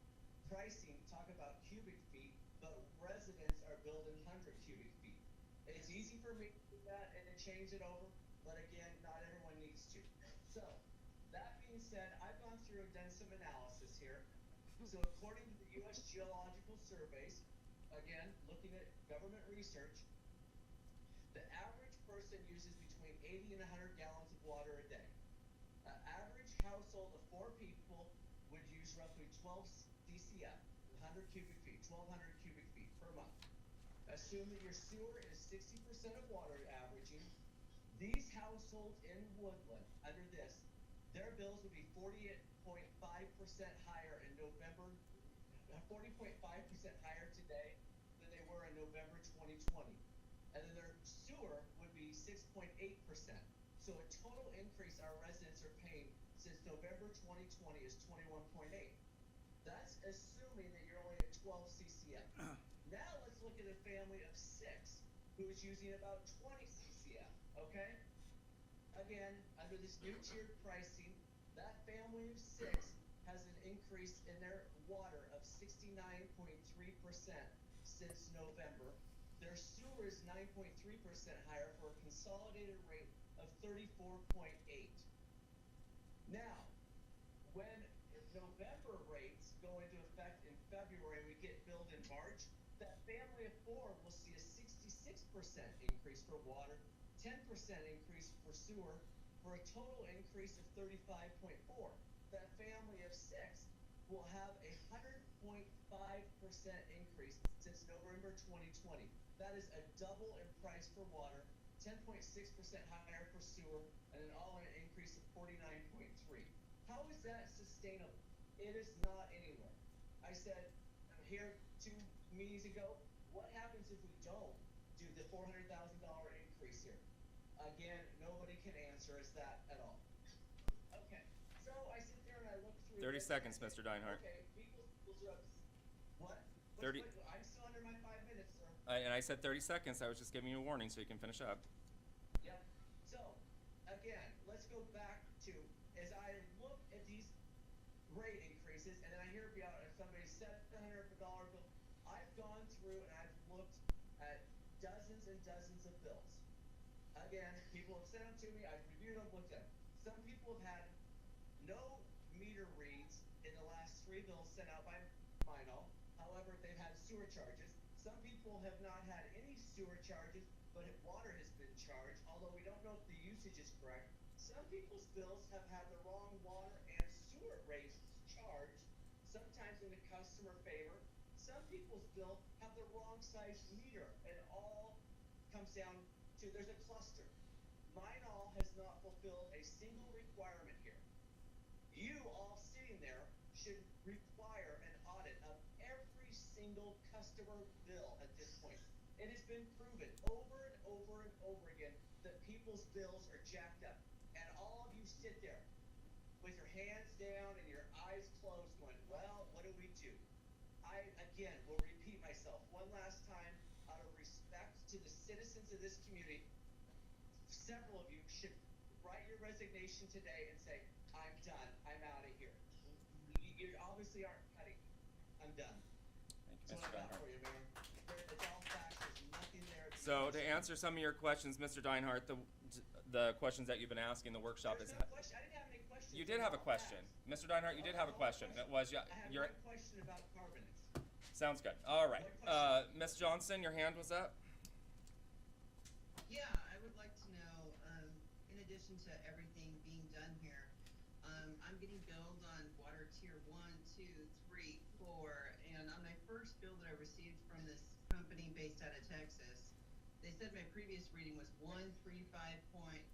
pricing talk about cubic feet, but residents are billed in 100 cubic feet? It's easy for me to do that and to change it over, but again, not everyone needs to. So, that being said, I've gone through and done some analysis here. So according to the U.S. Geological Surveys, again, looking at government research, the average person uses between 80 and 100 gallons of water a day. An average household of 4 people would use roughly 12 CCF, 100 cubic feet, 1,200 cubic feet per month. Assume that your sewer is 60% of water averaging. These households in Woodland, under this, their bills would be 40.5% higher in November, 40.5% higher today than they were in November 2020. And then their sewer would be 6.8%. So a total increase our residents are paying since November 2020 is 21.8. That's assuming that you're only at 12 CCF. Now let's look at a family of 6 who is using about 20 CCF, okay? Again, under this new tiered pricing, that family of 6 has an increase in their water of 69.3% since November. Their sewer is 9.3% higher for a consolidated rate of 34.8. Now, when November rates go into effect in February, we get billed in March, that family of 4 will see a 66% increase for water, 10% increase for sewer, for a total increase of 35.4. That family of 6 will have a 100.5% increase since November 2020. That is a double in price for water, 10.6% higher for sewer, and an all-in increase of 49.3. How is that sustainable? It is not anywhere. I said here 2 meetings ago, what happens if we don't do the $400,000 increase here? Again, nobody can answer us that at all. Okay, so I sit there and I look through. 30 seconds, Mr. Deinhardt. Okay, people's what? 30. I'm still under my 5 minutes, sir. And I said 30 seconds. I was just giving you a warning so you can finish up. Yep. So, again, let's go back to, as I look at these rate increases, and then I hear about somebody's $700 bill, I've gone through and I've looked at dozens and dozens of bills. Again, people have sent them to me, I've reviewed them, looked at them. Some people have had no meter reads in the last 3 bills sent out by Minol. However, they've had sewer charges. Some people have not had any sewer charges, but water has been charged, although we don't know if the usage is correct. Some people's bills have had the wrong water and sewer rates charged, sometimes in the customer favor. Some people's bill have the wrong size meter. It all comes down to, there's a cluster. Minol has not fulfilled a single requirement here. You all sitting there should require an audit of every single customer bill at this point. It has been proven over and over and over again that people's bills are jacked up. And all of you sit there with your hands down and your eyes closed going, well, what do we do? I, again, will repeat myself one last time out of respect to the citizens of this community. Several of you should write your resignation today and say, I'm done. I'm out of here. You obviously aren't cutting. I'm done. Thank you, Mr. Deinhardt. It's all facts. There's nothing there. So to answer some of your questions, Mr. Deinhardt, the questions that you've been asking, the workshop is. There's no question. I didn't have any questions. You did have a question, Mr. Deinhardt. You did have a question. It was I had one question about carbonates. Sounds good. All right, Ms. Johnson, your hand was up. Yeah, I would like to know, in addition to everything being done here, I'm getting billed on water tier 1, 2, 3, 4, and on my first bill that I received from this company based out of Texas, they said my previous reading was 135.350.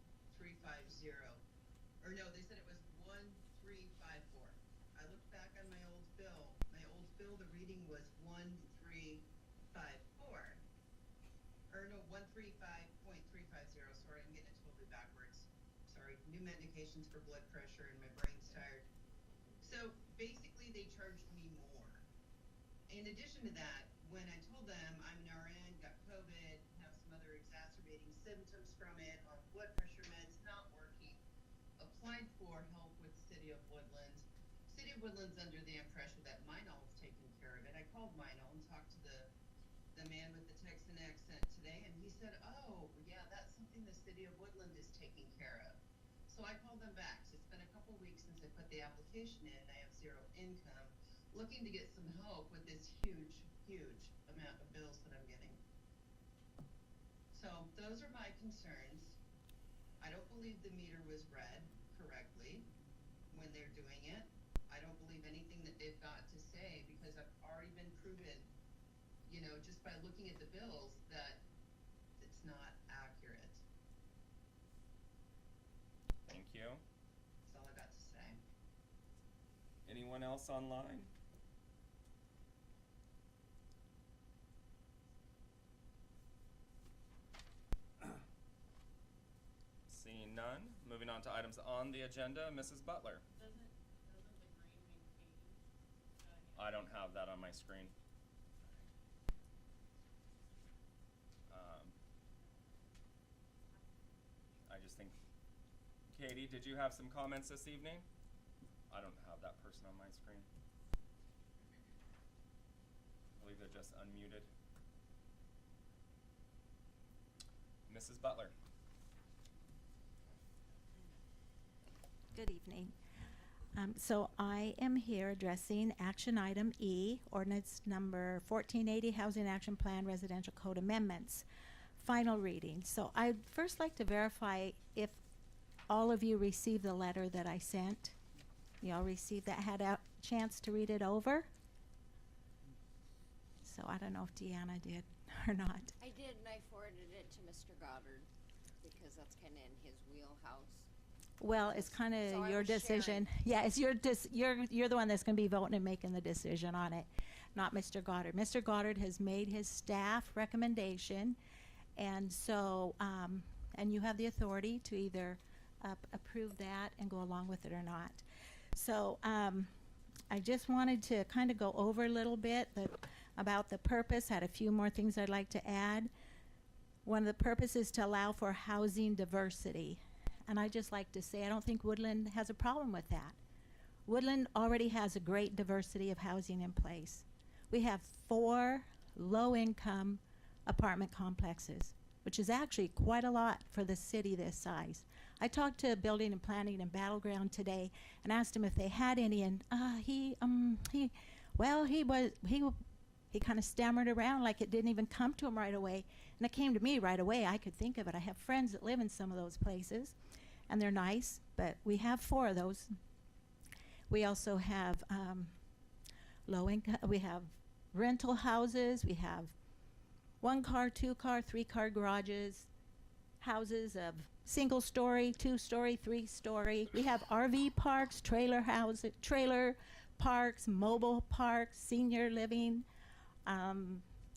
Or no, they said it was 1354. I looked back on my old bill. My old bill, the reading was 1354. Or no, 135.350. Sorry, I'm getting it totally backwards. sorry, new medications for blood pressure and my brain's tired. So basically they charged me more. In addition to that, when I told them I'm an RN, got COVID, have some other exacerbating symptoms from it, on blood pressure meds, not working, applied for help with City of Woodland. City of Woodland's under the impression that Meinol's taking care of it. I called Meinol and talked to the man with the Texan accent today, and he said, oh, yeah, that's something the City of Woodland is taking care of. So I called them back. So it's been a couple weeks since I put the application in. I have zero income, looking to get some help with this huge, huge amount of bills that I'm getting. So those are my concerns. I don't believe the meter was read correctly when they're doing it. I don't believe anything that they've got to say because I've already been proven, you know, just by looking at the bills that it's not accurate. Thank you. That's all I got to say. Anyone else online? Seeing none, moving on to items on the agenda, Mrs. Butler. I don't have that on my screen. I just think, Katie, did you have some comments this evening? I don't have that person on my screen. I believe they're just unmuted. Mrs. Butler. Good evening. So I am here addressing action item E, ordinance number 1480, Housing Action Plan Residential Code Amendments, final reading. So I'd first like to verify if all of you received the letter that I sent. You all received that, had a chance to read it over? So I don't know if Deanna did or not. I did, and I forwarded it to Mr. Goddard because that's kind of in his wheelhouse. Well, it's kind So of I your was decision. Yeah, it's your you're the one that's going to be voting and making the decision on it, not Mr. Goddard. Mr. Goddard has made his staff recommendation, and so and you have the authority to either approve that and go along with it or not. So I just wanted to kind of go over a little bit about the purpose. Had a few more things I'd like to add. One of the purposes is to allow for housing diversity. And I just like to say I don't think Woodland has a problem with that. Woodland already has a great diversity of housing in place. We have 4 low-income apartment complexes, which is actually quite a lot for the city this size. I talked to Building and Planning in Battleground today and asked him if they had any, and he kind of stammered around like it didn't even come to him right away. And it came to me right away. I could think of it. I have friends that live in some of those places, and they're nice, but we have 4 of those. We also have low income. We have rental houses. We have 1-car, 2-car, 3-car garages, houses of single story, 2-story, 3-story. We have RV parks, trailer parks, mobile parks, senior living.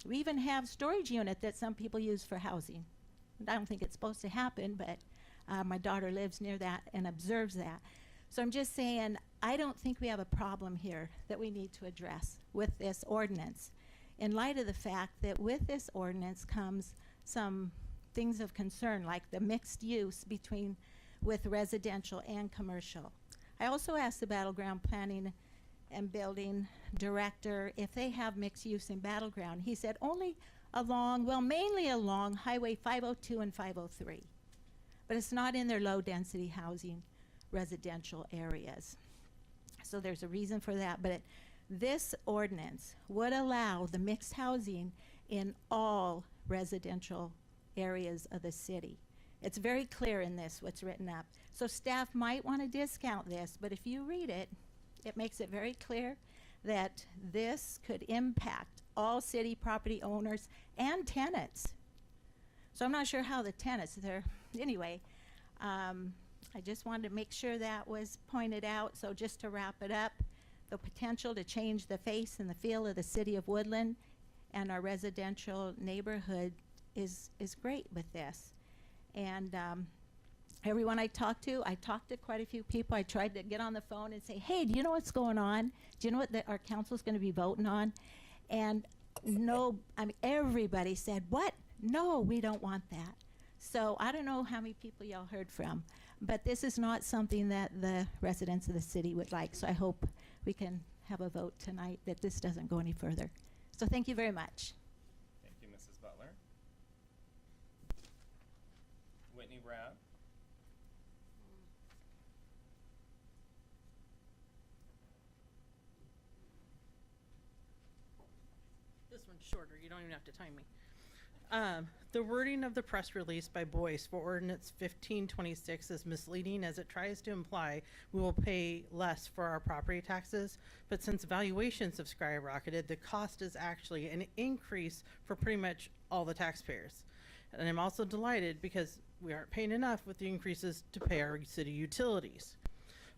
We even have storage unit that some people use for housing. I don't think it's supposed to happen, but my daughter lives near that and observes that. So I'm just saying, I don't think we have a problem here that we need to address with this ordinance, in light of the fact that with this ordinance comes some things of concern, like the mixed use with residential and commercial. I also asked the Battleground Planning and Building Director if they have mixed use in Battleground. He said only mainly along Highway 502 and 503. But it's not in their low density housing residential areas. So there's a reason for that. But this ordinance would allow the mixed housing in all residential areas of the city. It's very clear in this, what's written up. So staff might want to discount this, but if you read it, it makes it very clear that this could impact all city property owners and tenants. So I'm not sure how the tenants there. Anyway, I just wanted to make sure that was pointed out. So just to wrap it up, the potential to change the face and the feel of the city of Woodland and our residential neighborhood is great with this. And everyone I talked to quite a few people. I tried to get on the phone and say, hey, do you know what's going on? Do you know what our council's going to be voting on? And no, I mean, everybody said, what? No, we don't want that. So I don't know how many people y'all heard from, but this is not something that the residents of the city would like. So I hope we can have a vote tonight that this doesn't go any further. So thank you very much. Thank you, Mrs. Butler. Whitney Rab. This one's shorter. You don't even have to time me. The wording of the press release by Boyce for Ordinance 1526 is misleading, as it tries to imply we will pay less for our property taxes, but since valuations have skyrocketed, the cost is actually an increase for pretty much all the taxpayers. And I'm also delighted because we aren't paying enough with the increases to pay our city utilities.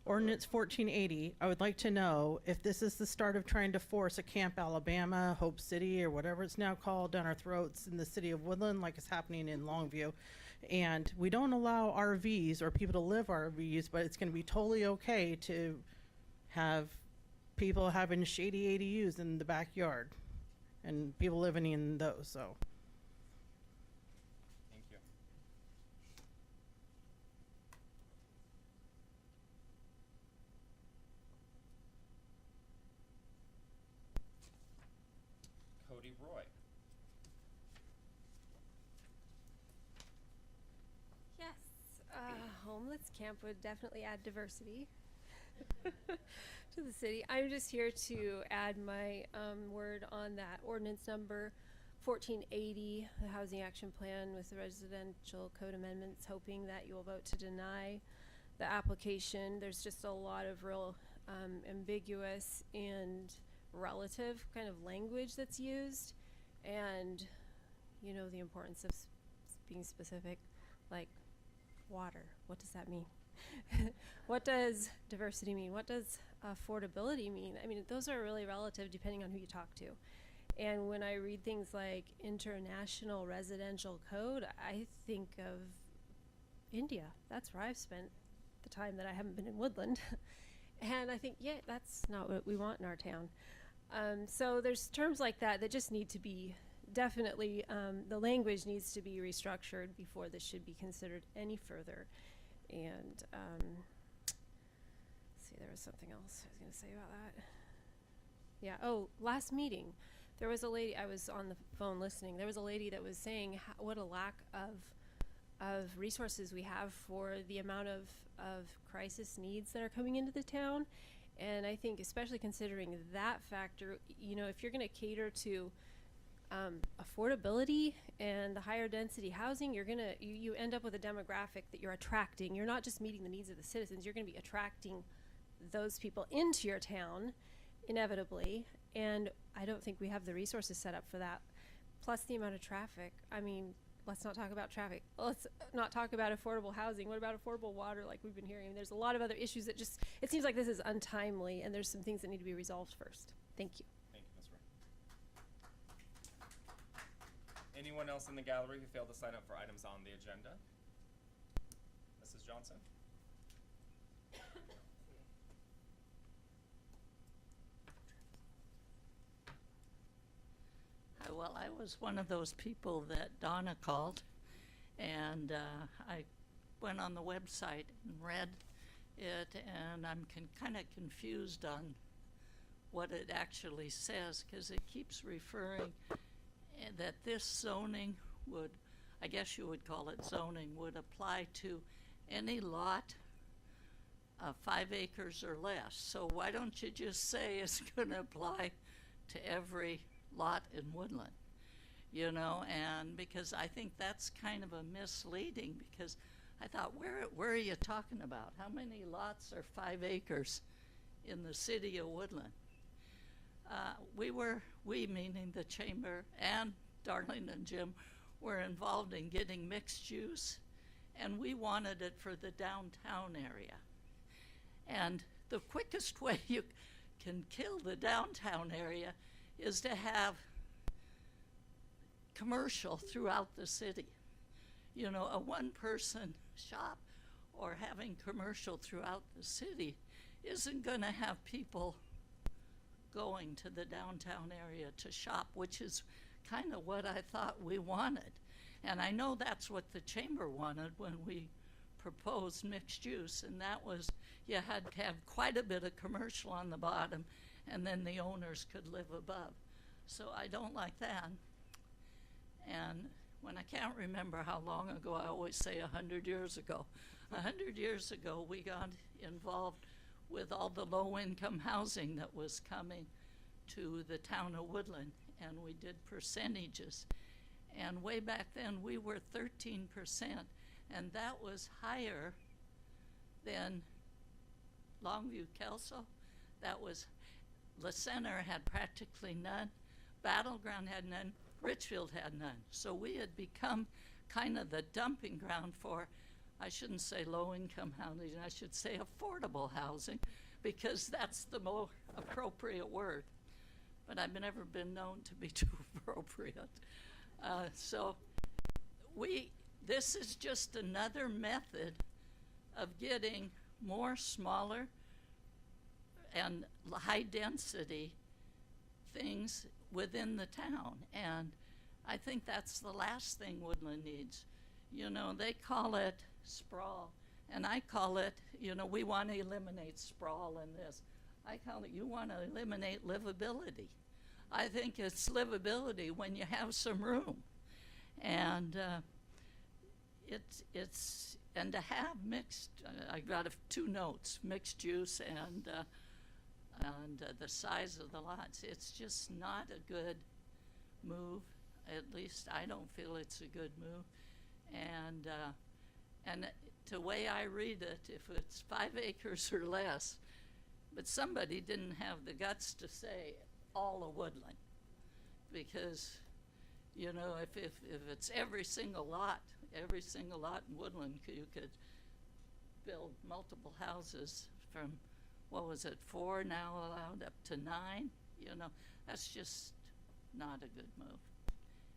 Ordinance 1480, I would like to know if this is the start of trying to force a Camp Alabama, Hope City, or whatever it's now called, down our throats in the city of Woodland, like it's happening in Longview. And we don't allow RVs or people to live RVs, but it's going to be totally okay to have people having shady ADUs in the backyard and people living in those, so. Thank you. Cody Roy. Yes, homeless camp would definitely add diversity to the city. I'm just here to add my word on that ordinance number 1480, the housing action plan with the residential code amendments, hoping that you will vote to deny the application. There's just a lot of real ambiguous and relative kind of language that's used, and you know, the importance of being specific, like water. What does that mean? What does diversity mean? What does affordability mean? I mean, those are really relative depending on who you talk to. And when I read things like international residential code, I think of India. That's where I've spent the time that I haven't been in Woodland. And I think, yeah, that's not what we want in our town. So there's terms like that that just need to be definitely, the language needs to be restructured before this should be considered any further. And let's see, there was something else I was going to say about that. Yeah, oh, last meeting, there was a lady, I was on the phone listening, there was a lady that was saying what a lack of resources we have for the amount of crisis needs that are coming into the town. And I think especially considering that factor, you know, if you're going to cater to affordability and the higher density housing, you're gonna you end up with a demographic that you're attracting. You're not just meeting the needs of the citizens, you're gonna be attracting those people into your town inevitably, and I don't think we have the resources set up for that. Plus the amount of traffic. I mean, let's not talk about traffic. Let's not talk about affordable housing. What about affordable water, like we've been hearing? There's a lot of other issues that just, it seems like this is untimely, and there's some things that need to be resolved first. Thank you. Thank you, Ms. Ray. Anyone else in the gallery who failed to sign up for items on the agenda? Mrs. Johnson? Well, I was one of those people that Donna called, and I went on the website and read it, and I'm kind of confused on what it actually says, because it keeps referring that this zoning would, I guess you would call it zoning, would apply to any lot of 5 acres or less. So why don't you just say it's going to apply to every lot in Woodland, you know? And because I think that's kind of a misleading, because I thought, where are you talking about? How many lots are 5 acres in the city of Woodland? We meaning the chamber and Darlene and Jim, were involved in getting mixed use, and we wanted it for the downtown area. And the quickest way you can kill the downtown area is to have commercial throughout the city. You know, a one-person shop or having commercial throughout the city isn't going to have people going to the downtown area to shop, which is kind of what I thought we wanted. And I know that's what the chamber wanted when we proposed mixed use, and that was you had to have quite a bit of commercial on the bottom, and then the owners could live above. So I don't like that. And when I can't remember how long ago, I always say 100 years ago. 100 years ago, we got involved with all the low-income housing that was coming to the town of Woodland, and we did percentages. And way back then, we were 13%, and that was higher than Longview Kelso. That was, La Center had practically none, Battleground had none, Richfield had none. So we had become kind of the dumping ground for, I shouldn't say low-income housing, I should say affordable housing, because that's the more appropriate word. But I've never been known to be too appropriate. So this is just another method of getting more smaller and high-density things within the town. And I think that's the last thing Woodland needs. You know, they call it sprawl, and I call it, you know, we want to eliminate sprawl in this. I call it, you want to eliminate livability. I think it's livability when you have some room. And and to have mixed, I got two notes, mixed use and the size of the lots. It's just not a good move. At least I don't feel it's a good move. And the way I read it, if it's 5 acres or less, but somebody didn't have the guts to say all of Woodland, because, you know, if it's every single lot in Woodland, you could build multiple houses from, what was it, 4 now allowed up to 9, you know, that's just not a good move.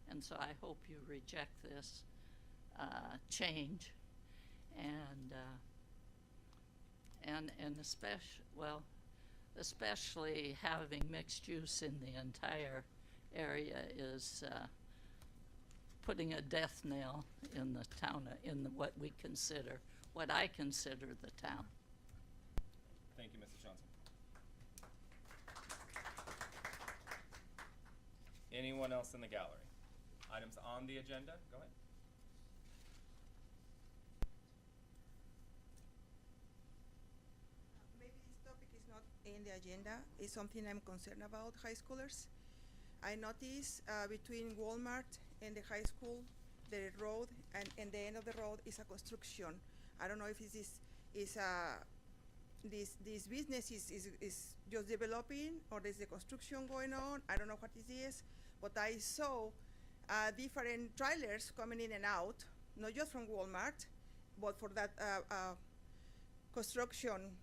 And so I hope you reject this change, and especially having mixed use in the entire area is putting a death knell in the town, what I consider the town. Thank you, Mrs. Johnson. Anyone else in the gallery? Items on the agenda? Go ahead. Maybe this topic is not in the agenda. It's something I'm concerned about, high schoolers. I notice between Walmart and the high school, the road and the end of the road is a construction. I don't know if this business is just developing or there's a construction going on. I don't know what it is, but I saw different trailers coming in and out, not just from Walmart, but for that construction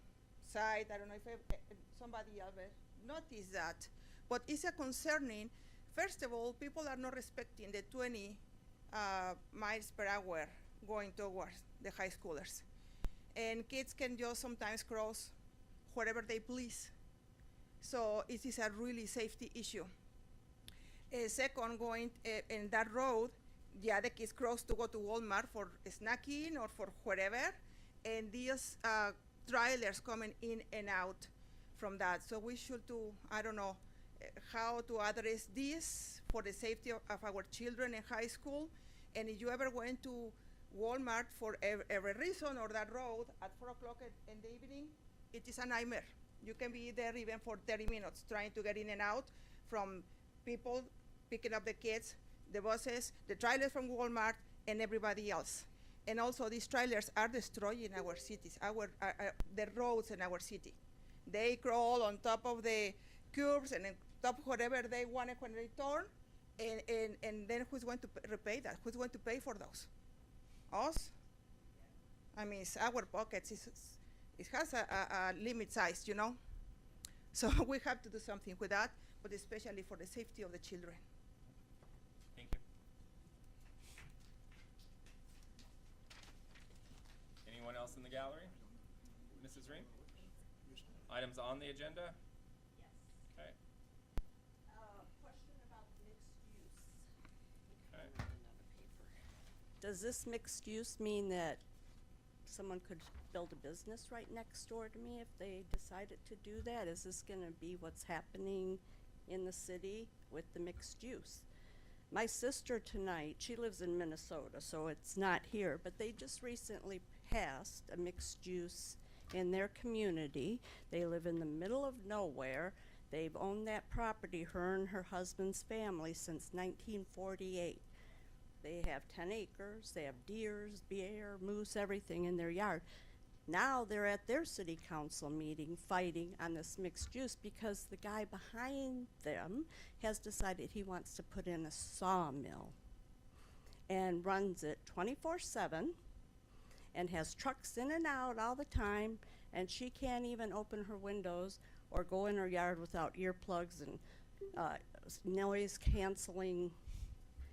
site. I don't know if somebody ever noticed that, but it's a concerning. First of all, people are not respecting the 20 miles per hour going towards the high schoolers. And kids can just sometimes cross wherever they please. So it is a really safety issue. Second, going in that road, yeah, the kids cross to go to Walmart for snacking or for wherever, and these trailers coming in and out from that. So we should do, I don't know, how to address this for the safety of our children in high school. And if you ever went to Walmart for every reason or that road at 4 o'clock in the evening, it is a nightmare. You can be there even for 30 minutes trying to get in and out from people picking up the kids, the buses, the trailers from Walmart, and everybody else. And also these trailers are destroying our cities, the roads in our city. They crawl on top of the curbs and on top of whatever they wanted when they turn, and then who's going to repay that? Who's going to pay for those? Us? I mean, it's our pockets. It has a limit size, you know? So we have to do something with that, but especially for the safety of the children. Thank you. Anyone else in the the gallery? Mrs. Ream? Items on the agenda? Okay. Question about mixed use. Okay. Does this mixed use mean that someone could build a business right next door to me if they decided to do that? Is this gonna be what's happening in the city with the mixed use? My sister tonight, she lives in Minnesota, so it's not here, but they just recently passed a mixed use in their community. They live in the middle of nowhere. They've owned that property, her and her husband's family, since 1948. They have 10 acres, they have deers, bear, moose, everything in their yard. Now they're at their city council meeting fighting on this mixed use because the guy behind them has decided he wants to put in a sawmill and runs it 24/7 and has trucks in and out all the time, and she can't even open her windows or go in her yard without earplugs and noise canceling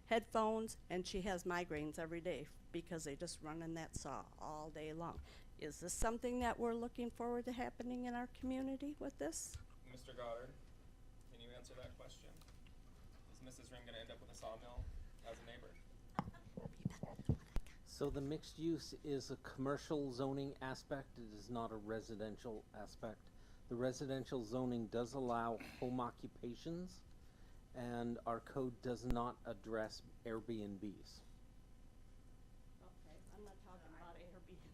headphones, and she has migraines every day because they just run in that saw all day long. Is this something that we're looking forward to happening in our community with this? Mr. Goddard, can you answer that question? Is Mrs. Ream gonna end up with a sawmill as a neighbor? So the mixed use is a commercial zoning aspect, it is not a residential aspect. The residential zoning does allow home occupations, and our code does not address Airbnbs. Okay, I'm not talking about Airbnb.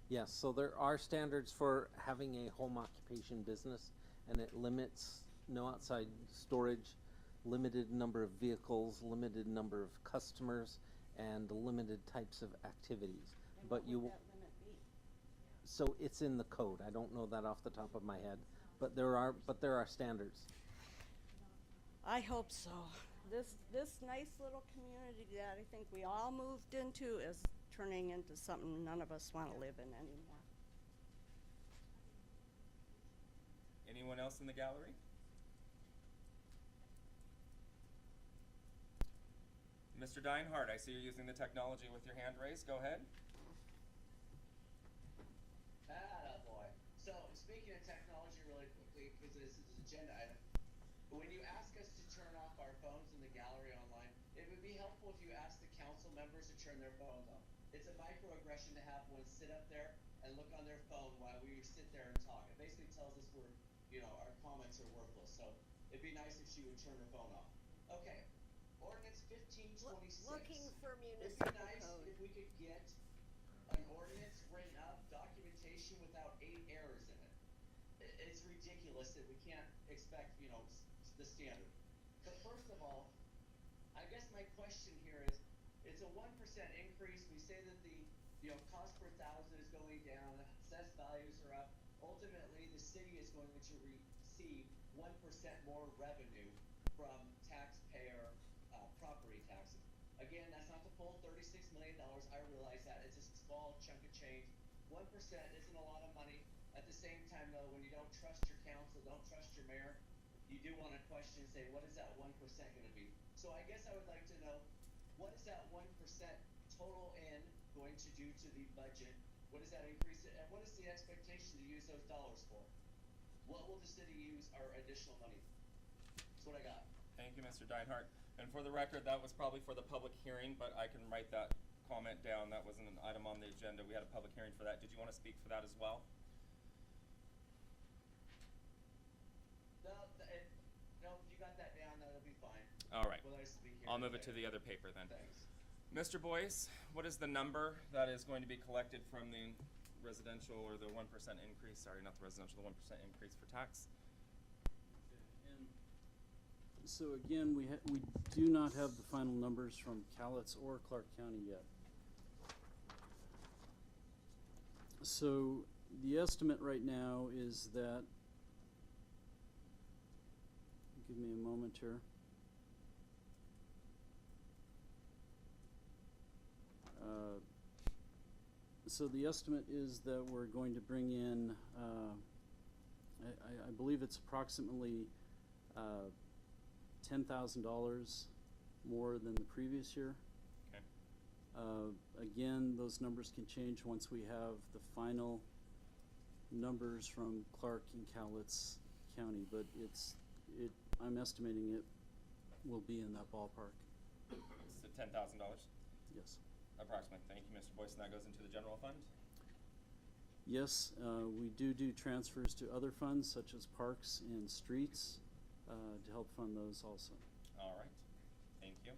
Yes, so there are standards for having a home occupation business, and it limits no outside storage, limited number of vehicles, limited number of customers, and limited types of activities. And But what you, would that limit be? so it's in the code. I don't know that off the top of my head, but there are standards. I hope so. This nice little community that I think we all moved into is turning into something none of us want to live in anymore. Anyone else in the gallery? Mr. Dinehart, I see you're using the technology with your hand raised. Go ahead. Boy. So, speaking of technology really quickly, because this is an agenda item, when you ask us to turn off our phones in the gallery online, it would be helpful if you asked the council members to turn their phones off. It's a microaggression to have one sit up there and look on their phone while we sit there and talk. It basically tells us our comments are worthless. So, it'd be nice if she would turn her phone off. Okay. Ordinance 1526. Looking for It'd municipal be nice code. if we could get an ordinance written up, documentation without 8 errors in it. It's ridiculous that we can't expect, the standard. But first of all, I guess my question here is, it's a 1% increase. We say that the, cost per thousand is going down, assessed values are up. Ultimately, the city is going to receive 1% more revenue from taxpayer property taxes. Again, that's not the full $36 million. I realize that. It's a small chunk of change. 1% isn't a lot of money. At the same time, though, when you don't trust your council, don't trust your mayor, you do want to question and say, what is that 1% going to be? So I guess I would like to know, what is that 1% total in going to do to the budget? What does that increase it? And what is the expectation to use those dollars for? What will the city use our additional money for? That's what I got. Thank you, Mr. Dinehart. And for the record, that was probably for the public hearing, but I can write that comment down. That wasn't an item on the agenda. We had a public hearing for that. Did you want to speak for that as well? No, if you got that down, that'll be fine. All right. We'll just speak here I'll move it to later. the other paper then. Thanks. Mr. Boyce, what is the number that is going to be collected from the residential, or the 1% increase, sorry, not the residential, the 1% increase for tax? And so again, we do not have the final numbers from Cowlitz or Clark County yet. So the estimate right now is that, give me a moment here. So the estimate is that we're going to bring in, I believe it's approximately $10,000 more than the previous year. Okay. Again, those numbers can change once we have the final numbers from Clark and Cowlitz County, but I'm estimating it will be in that ballpark. It's $10,000? Yes. Approximately. Thank you, Mr. Boyce. And that goes into the general fund? Yes, we do transfers to other funds such as parks and streets to help fund those also. All right. Thank you.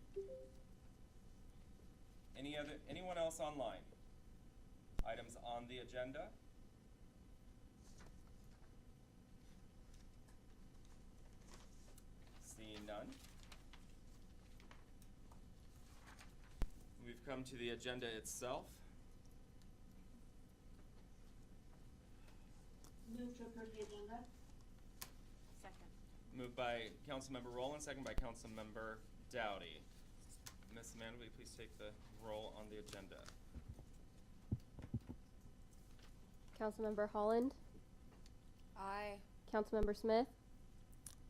Anyone else online? Items on the agenda? Seeing none. We've come to the agenda itself. Move to approve the agenda. Second. Moved by Councilmember Rowland, second by Councilmember Dowdy. Ms. Amanda, will you please take the roll on the agenda? Councilmember Holland, Aye. Councilmember Smith,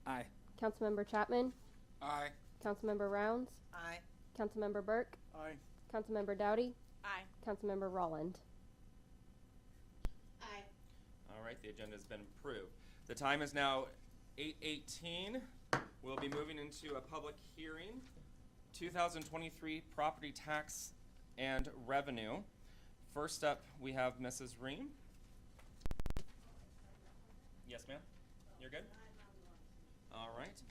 Aye. Councilmember Chapman, Aye. Councilmember Rounds, Aye. Councilmember Burke, Aye. Councilmember Dowdy, Aye. Councilmember Rolland. Aye. All right, the agenda has been approved. The time is now 8:18. We'll be moving into a public hearing. 2023 property tax and revenue. First up, we have Mrs. Ream. Yes, ma'am? You're good? All right.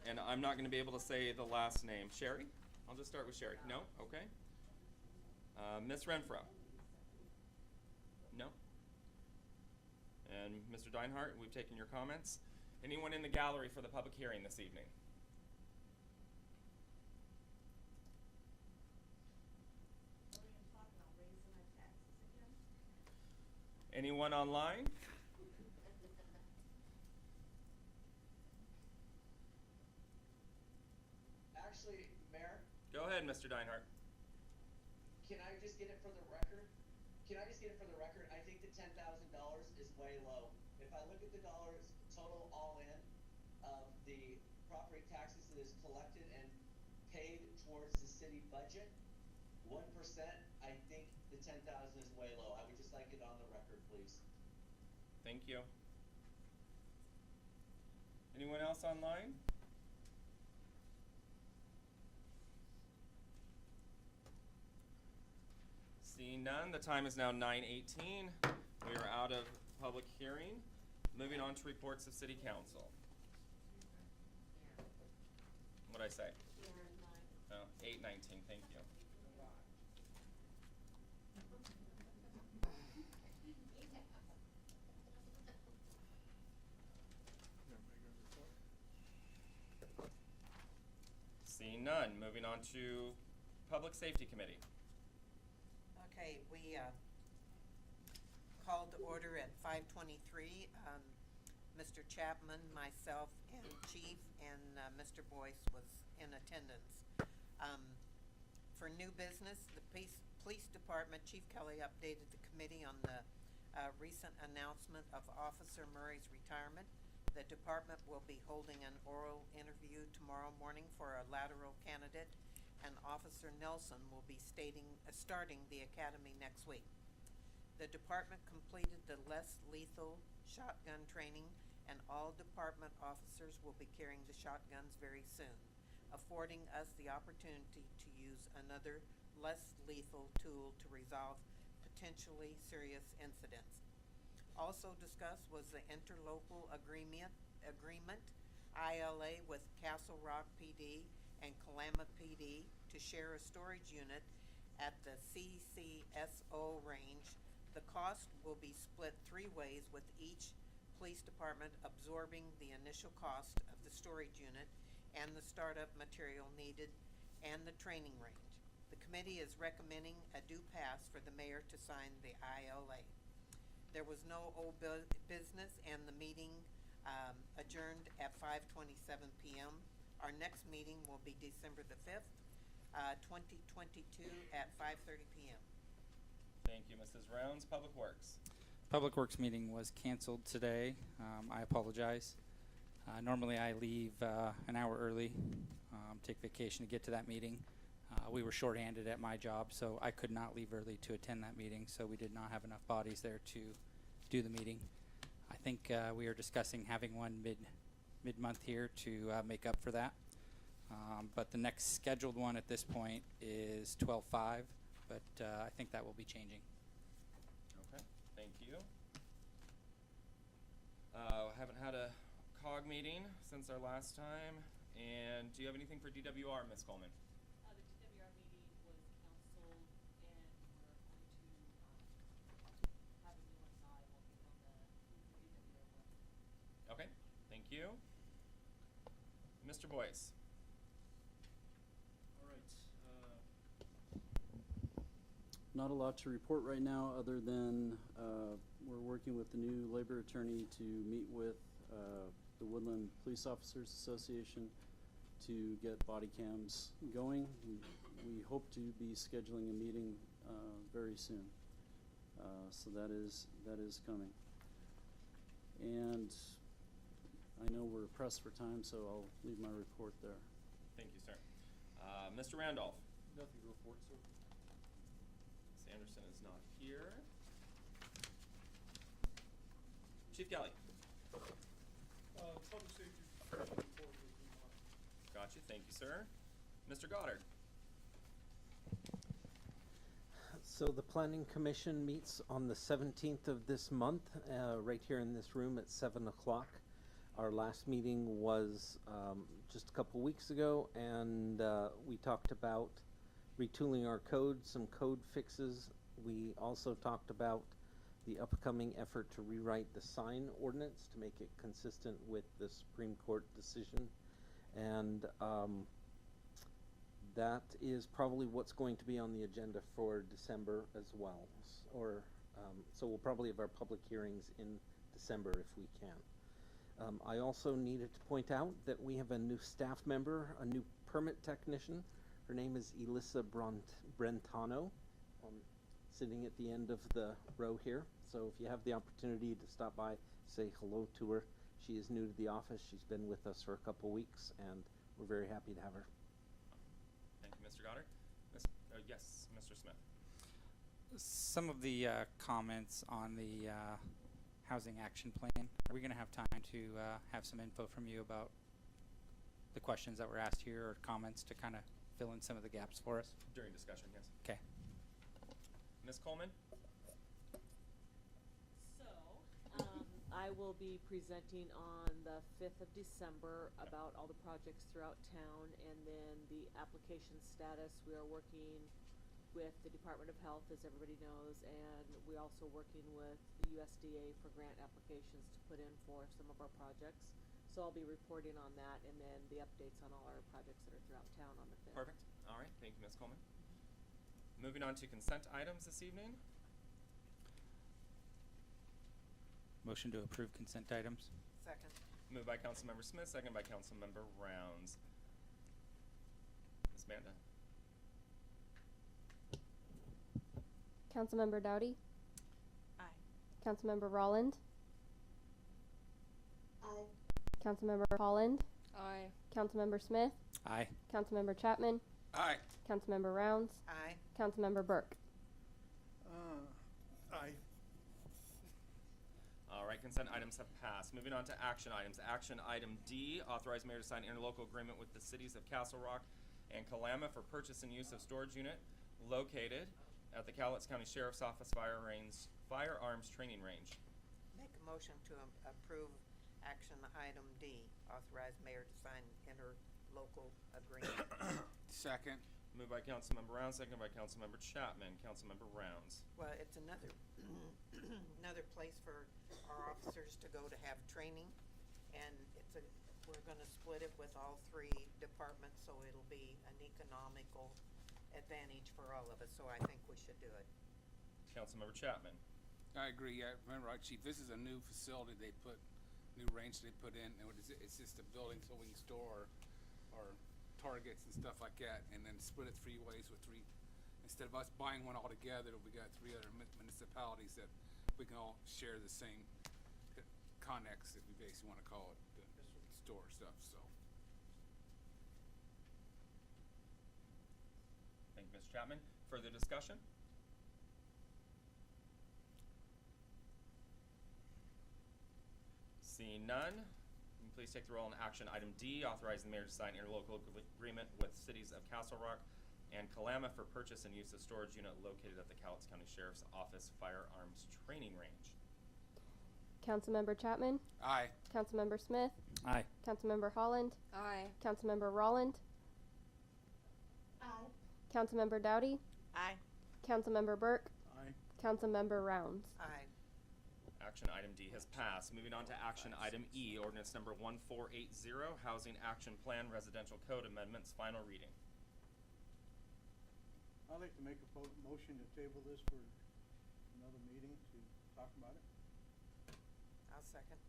And I'm not going to be able to say the last name. Sherry? I'll just start with Sherry. No? Okay. Ms. Renfro? No? And Mr. Deinhardt, we've taken your comments. Anyone in the gallery for the public hearing this evening? Anyone online? Actually, Mayor, Go ahead, Mr. Deinhardt. can I just get it for the record? I think the $10,000 is way low. If I look at the dollars total all in of the property taxes that is collected and paid towards the city budget, 1%, I think the 10,000 is way low. I would just like it on the record, please. Thank you. Anyone else online? Seeing none, the time is now 9:18. We are out of public hearing. Moving on to reports of City Council. What'd I say? Oh, 8:19, thank you. Seeing none, moving on to Public Safety Committee. Okay, we called to order at 5:23. Mr. Chapman, myself, and Chief, and Mr. Boyce was in attendance. For new business, the police department, Chief Kelly updated the committee on the recent announcement of Officer Murray's retirement. The department will be holding an oral interview tomorrow morning for a lateral candidate, and Officer Nelson will be starting the academy next week. The department completed the less lethal shotgun training, and all department officers will be carrying the shotguns very soon, affording us the opportunity to use another less lethal tool to resolve potentially serious incidents. Also discussed was the interlocal agreement ILA with Castle Rock PD and Kalama PD to share a storage unit at the CCSO range. The cost will be split 3 ways, with each police department absorbing the initial cost of the storage unit and the startup material needed and the training range. The committee is recommending a due pass for the mayor to sign the ILA. There was no old business, and the meeting adjourned at 5:27 p.m. Our next meeting will be December the 5th, 2022 at 5:30 p.m. Thank you, Mrs. Rounds. Public Works. Public Works meeting was canceled today. I apologize. Normally I leave an hour early, take vacation to get to that meeting. We were shorthanded at my job, so I could not leave early to attend that meeting, so we did not have enough bodies there to do the meeting. I think we are discussing having one mid-month here to make up for that. But the next scheduled one at this point is 12/5, but I think that will be changing. Okay, thank you. Haven't had a COG meeting since our last time. And do you have anything for DWR, Ms. Coleman? The DWR meeting was canceled, and we're going to have a new one, so I will email the DWR one. Okay, thank you. Mr. Boyce. All right. Not a lot to report right now, other than we're working with the new labor attorney to meet with the Woodland Police Officers Association to get body cams going. We hope to be scheduling a meeting very soon. So that is coming. And I know we're pressed for time, so I'll leave my report there. Thank you, sir. Mr. Randolph. Nothing to report, sir. Ms. Anderson is not here. Chief Galley. Public safety report was Gotcha, thank you, sir. Mr. Goddard. So the Planning Commission meets on the 17th of this month, right here in this room at 7 o'clock. Our last meeting was just a couple weeks ago, and we talked about retooling our code, some code fixes. We also talked about the upcoming effort to rewrite the sign ordinance to make it consistent with the Supreme Court decision. And that is probably what's going to be on the agenda for December as well. So we'll probably have our public hearings in December if we can. I also needed to point out that we have a new staff member, a new permit technician. Her name is Elissa Brentano, sitting at the end of the row here. So if you have the opportunity to stop by, say hello to her. She is new to the office. She's been with us for a couple weeks, and we're very happy to have her. Thank you, Mr. Goddard. Yes, Mr. Smith. Some of the comments on the housing action plan. Are we going to have time to have some info from you about the questions that were asked here, or comments to kind of fill in some of the gaps for us? During discussion, yes. Okay. Ms. Coleman? So, I will be presenting on the 5th of December about all the projects throughout town, and then the application status. We are working with the Department of Health, as everybody knows, and we're also working with USDA for grant applications to put in for some of our projects. So I'll be reporting on that, and then the updates on all our projects that are throughout town on the 5th. Perfect. All right. Thank you, Ms. Coleman. Moving on to consent items this evening. Motion to approve consent items. Second. Moved by Councilmember Smith, second by Councilmember Rounds. Ms. Manda. Councilmember Dowdy? Aye. Councilmember Rolland? Aye. Councilmember Holland? Aye. Councilmember Smith? Aye. Councilmember Chapman? Aye. Councilmember Rounds? Aye. Councilmember Burke? Aye. All right, consent items have passed. Moving on to action items. Action item D, authorize mayor to sign interlocal agreement with the cities of Castle Rock and Kalama for purchase and use of storage unit located at the Cowlitz County Sheriff's Office Firearms Training Range. Make a motion to approve action item D, authorize mayor to sign interlocal agreement. Second. Moved by Councilmember Rounds, second by Councilmember Chapman. Councilmember Rounds. Well, it's another another place for our officers to go to have training, and we're going to split it with all three departments, so it'll be an economical advantage for all of us. So I think we should do it. Councilmember Chapman. I agree. Yeah, remember, Chief, this is a new facility new range they put in, and it's just a building so we can store our targets and stuff like that, and then split it three ways with three. Instead of us buying one all together, we got three other municipalities that we can all share the same connex, if you basically want to call it, to store stuff. So Mr. Chapman. Further discussion? Seeing none, can you please take the roll on action item D, authorizing the mayor to sign interlocal agreement with cities of Castle Rock and Kalama for purchase and use of storage unit located at the Cowlitz County Sheriff's Office Firearms Training Range. Councilmember Chapman? Aye. Councilmember Smith? Aye. Councilmember Holland? Aye. Councilmember Rolland? Aye. Councilmember Dowdy? Aye. Councilmember Burke? Aye. Councilmember Rounds? Aye. Action item D has passed. Moving on to action item E, ordinance number 1480, Housing Action Plan Residential Code Amendments, final reading. I'd like to make a motion to table this for another meeting to talk about it. I'll second.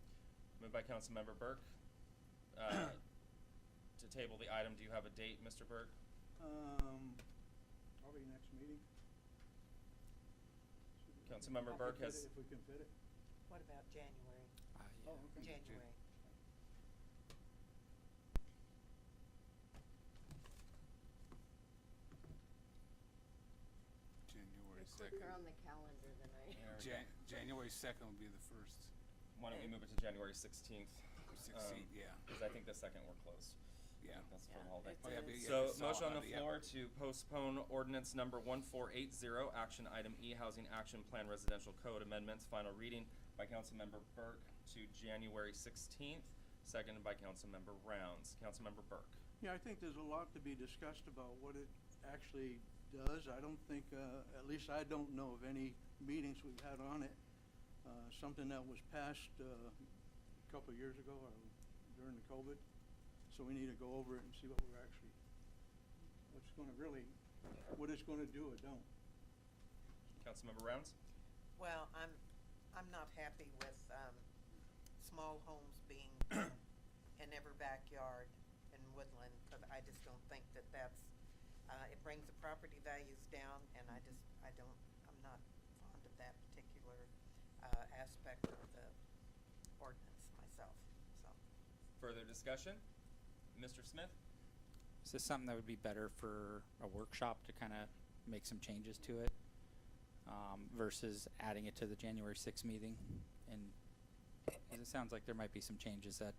Moved by Councilmember Burke. To table the item, do you have a date, Mr. Burke? Probably next meeting. Councilmember If I can Burke fit has. it, if we can fit it. What about January? Oh, okay. January. January You're quicker 2nd. on the calendar than I am. There we go. January 2nd will be the first. Why don't we move it to January 16th? 16th, yeah. Because I think the second we're closed. Yeah. That's for Yeah, the holiday. Oh, yeah, but yeah, So, it's all motion on the holiday, yeah. floor to postpone ordinance number 1480, action item E, Housing Action Plan Residential Code Amendments, final reading by Councilmember Burke to January 16th, seconded by Councilmember Rounds. Councilmember Burke. Yeah, I think there's a lot to be discussed about what it actually does. I don't think, at least I don't know of any meetings we've had on it. Something that was passed a couple of years ago or during the COVID. So we need to go over it and see what we're actually, what's going to really, what it's going to do or don't. Councilmember Rounds? Well, I'm not happy with, small homes being in every backyard in Woodland, cause I just don't think that that's, it brings the property values down, and I'm not fond of that particular, aspect of the ordinance myself, so. Further discussion? Mr. Smith? Is this something that would be better for a workshop to kind of make some changes to it versus adding it to the January 6th meeting? And 'cause it sounds like there might be some changes that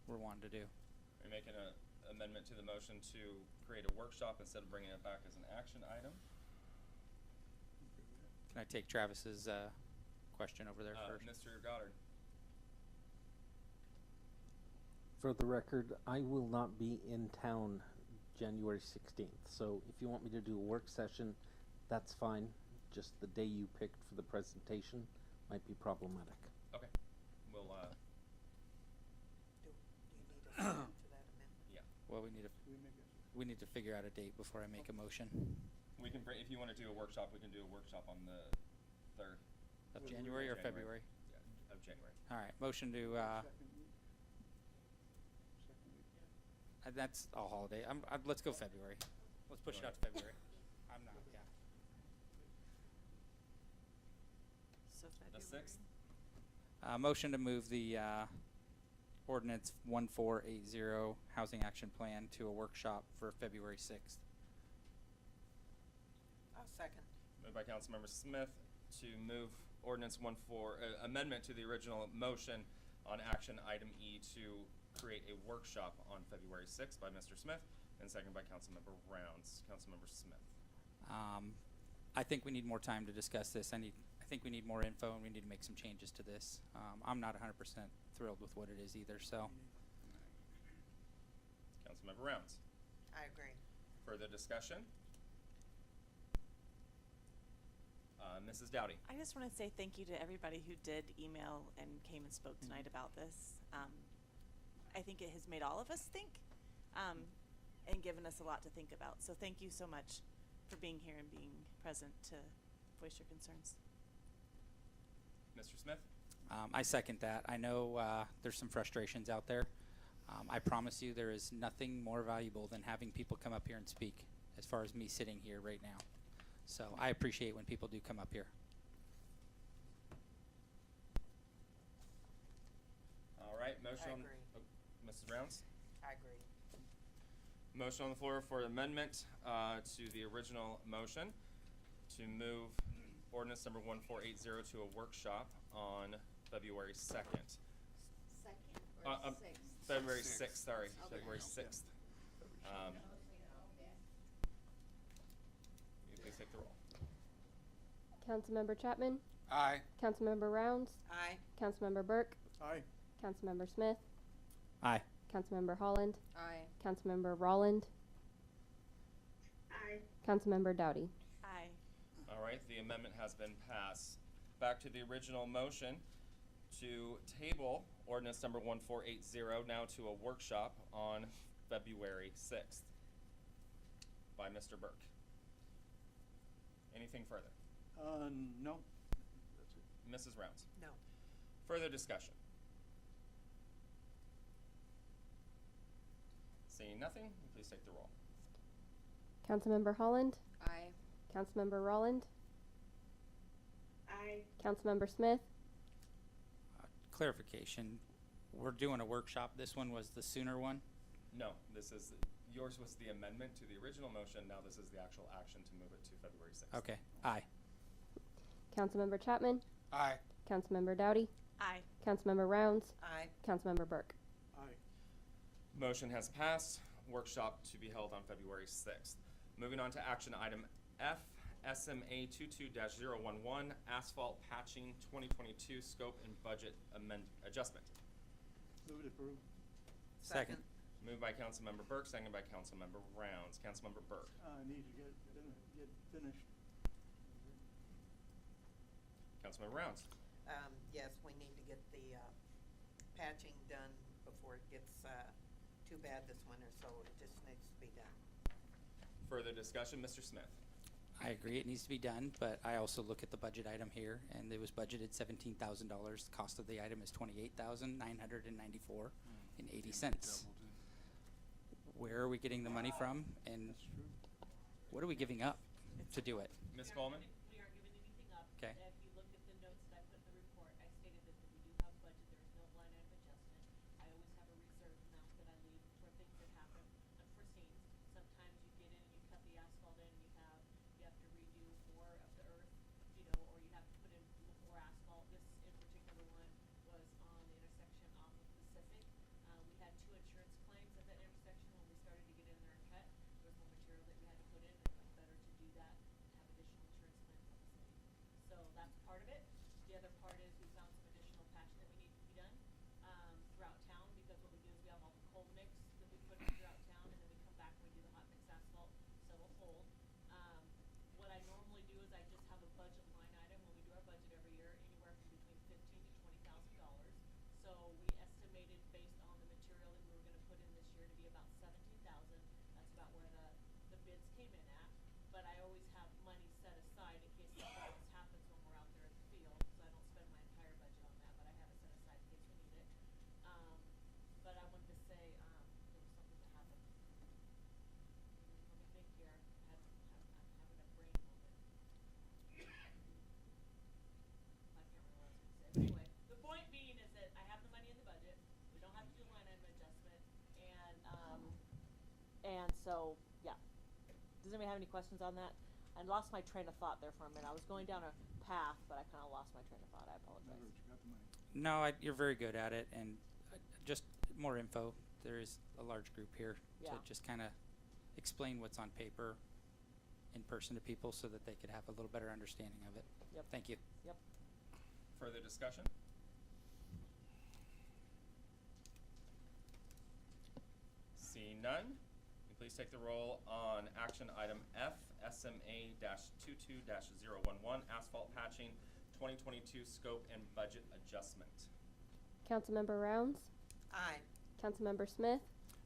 we're wanting to do. Are you making an amendment to the motion to create a workshop instead of bringing it back as an action item? Can I take Travis's question over there first? Mr. Goddard? For the record, I will not be in town January 16th, so if you want me to do a work session, that's fine. Just the day you picked for the presentation might be problematic. Okay. We'll, Do you need a second to that amendment? yeah. Well, we need to figure out a date before I make a motion. We can, if you want to do a workshop, we can do a workshop on the 3rd. Of January or February? Yeah, of January. All right, motion to, that's a holiday. Let's go February. Let's push it out to February. I'm not, yeah. So The February. 6th? Motion to move the ordinance 1480 Housing Action Plan to a workshop for February 6th. I'll second. Moved by Councilmember Smith to move ordinance amendment to the original motion on action item E to create a workshop on February 6th by Mr. Smith, and seconded by Councilmember Rounds. Councilmember Smith. I think we need more time to discuss this. I think we need more info, and we need to make some changes to this. I'm not 100% thrilled with what it is either, so. Councilmember Rounds. I agree. Further discussion? Mrs. Dowdy. I just want to say thank you to everybody who did email and came and spoke tonight about this. I think it has made all of us think and given us a lot to think about. So thank you so much for being here and being present to voice your concerns. Mr. Smith? I second that. I know there's some frustrations out there. I promise you there is nothing more valuable than having people come up here and speak as far as me sitting here right now. So I appreciate when people do come up here. All right, motion I on. agree. Oh, Mrs. Rounds? I agree. Motion on the floor for amendment to the original motion to move ordinance number 1480 to a workshop on February 2nd. Second or sixth? February 6th, sorry, Okay. February 6th. Will you please take the roll? Councilmember Chapman? Aye. Councilmember Rounds? Aye. Councilmember Burke? Aye. Councilmember Smith? Aye. Councilmember Holland? Aye. Councilmember Rolland? Aye. Councilmember Dowdy? Aye. All right, the amendment has been passed. Back to the original motion to table ordinance number 1480 now to a workshop on February 6th by Mr. Burke. Anything further? No. That's it. Mrs. Rounds? No. Further discussion? Seeing nothing, please take the roll. Councilmember Holland? Aye. Councilmember Rolland? Aye. Councilmember Smith? Clarification, we're doing a workshop. This one was the sooner one? No, yours was the amendment to the original motion. Now this is the actual action to move it to February 6th. Okay, aye. Councilmember Chapman? Aye. Councilmember Dowdy? Aye. Councilmember Rounds? Aye. Councilmember Burke? Aye. Motion has passed. Workshop to be held on February 6th. Moving on to action item F, SMA 22-011, asphalt patching 2022 scope and budget adjustment. Move to approve. Second. Moved by Councilmember Burke, seconded by Councilmember Rounds. Councilmember Burke. I need to get finished. Councilmember Rounds. Yes, we need to get the patching done before it gets too bad this winter, so it just needs to be done. Further discussion, Mr. Smith. I agree, it needs to be done, but I also look at the budget item here, and it was budgeted $17,000. The cost of the item is $28,994.80. Where are we getting the money from, and what are we giving up to do it? Ms. Coleman? We aren't giving anything up. Okay. If you look at the notes that I put in the report, I stated that we do have budget, there is no line item adjustment. I always have a reserve amount that I leave for things that happen unforeseen. Sometimes you get in and you cut the asphalt in and you have to redo more of the earth, or you have to put in more asphalt. This in particular one was on the intersection off of Pacific. We had 2 insurance claims at that intersection when we started to get in there and cut. There was more material that we had to put in, and it was better to do that and have additional insurance claims on the city. So that's part of it. The other part is we found some additional patching that we need to be done throughout town, because what we do is we have all the cold mix that we put in throughout town, and then we come back and we do the hot mix asphalt, so we'll hold. What I normally do is I just have a budget line item when we do our budget every year, anywhere from between $15,000 to $20,000. So we estimated based on the material that we were gonna put in this year to be about $17,000. That's about where the bids came in at. But I always have money set aside in case something else happens when we're out there in the field, so I don't spend my entire budget on that, but I have it set aside in case we need it. But I wanted to say, there was something that happened. Let me think here. I'm having a brain moment. I can't remember what I was gonna say. But anyway, the point being is that I have the money in the budget. We don't have to do a line item adjustment, and so, yeah. Does anybody have any questions on that? I lost my train of thought there for a minute. I was going down a path, but I kind of lost my train of thought. I apologize. No, you're very good at it, and just more info. There is a large group here Yeah. to just kind of explain what's on paper in person to people so that they could have a little better understanding of it. Yep. Thank you. Yep. Further discussion? Seeing none, will you please take the roll on action item F, SMA-22-011, asphalt patching 2022 scope and budget adjustment. Councilmember Rounds? Aye. Councilmember Smith?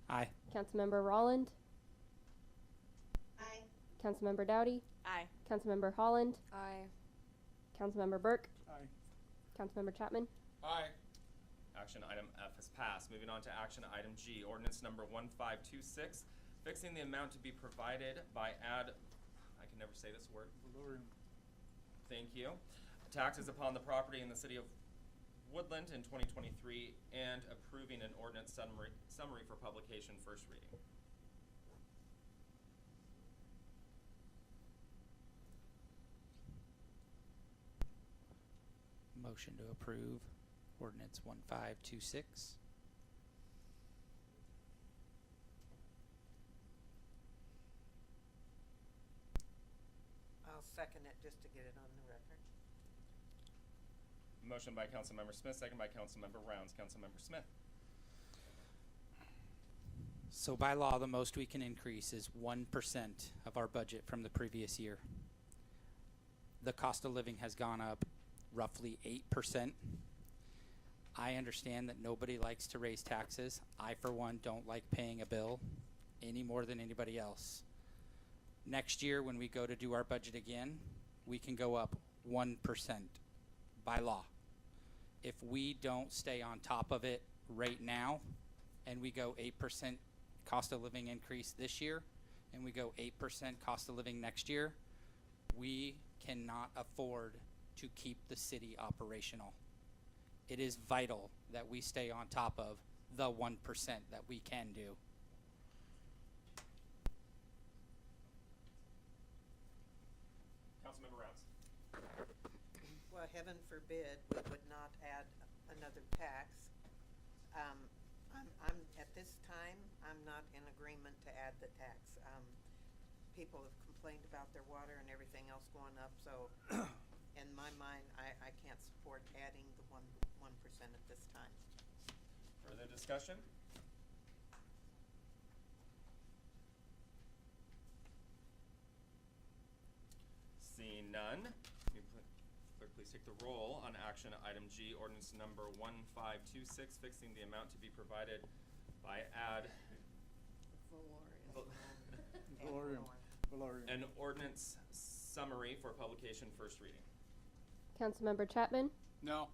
Aye. Councilmember Rolland? Aye. Councilmember Dowdy? Aye. Councilmember Holland? Aye. Councilmember Burke? Aye. Councilmember Chapman? Aye. Action item F is passed. Moving on to action item G, ordinance number 1526, fixing the amount to be provided by I can never say this word. Thank you. Taxes upon the property in the city of Woodland in 2023 and approving an ordinance summary for publication first reading. Motion to approve ordinance 1526. I'll second it just to get it on the record. Motion by Councilmember Smith, second by Councilmember Rounds. Councilmember Smith. So by law, the most we can increase is 1% of our budget from the previous year. The cost of living has gone up roughly 8%. I understand that nobody likes to raise taxes. I, for one, don't like paying a bill any more than anybody else. Next year, when we go to do our budget again, we can go up 1% by law. If we don't stay on top of it right now, and we go 8% cost of living increase this year, and we go 8% cost of living next year, we cannot afford to keep the city operational. It is vital that we stay on top of the 1% that we can do. Councilmember Rounds. Well, heaven forbid we would not add another tax. I'm at this time, I'm not in agreement to add the tax. People have complained about their water and everything else going up, so in my mind, I can't support adding the 1% at this time. Further discussion? Seeing none, clerk please take the roll on action item G, ordinance number 1526, fixing the amount to be provided by ad an ordinance summary for publication first reading. Councilmember Chapman? No.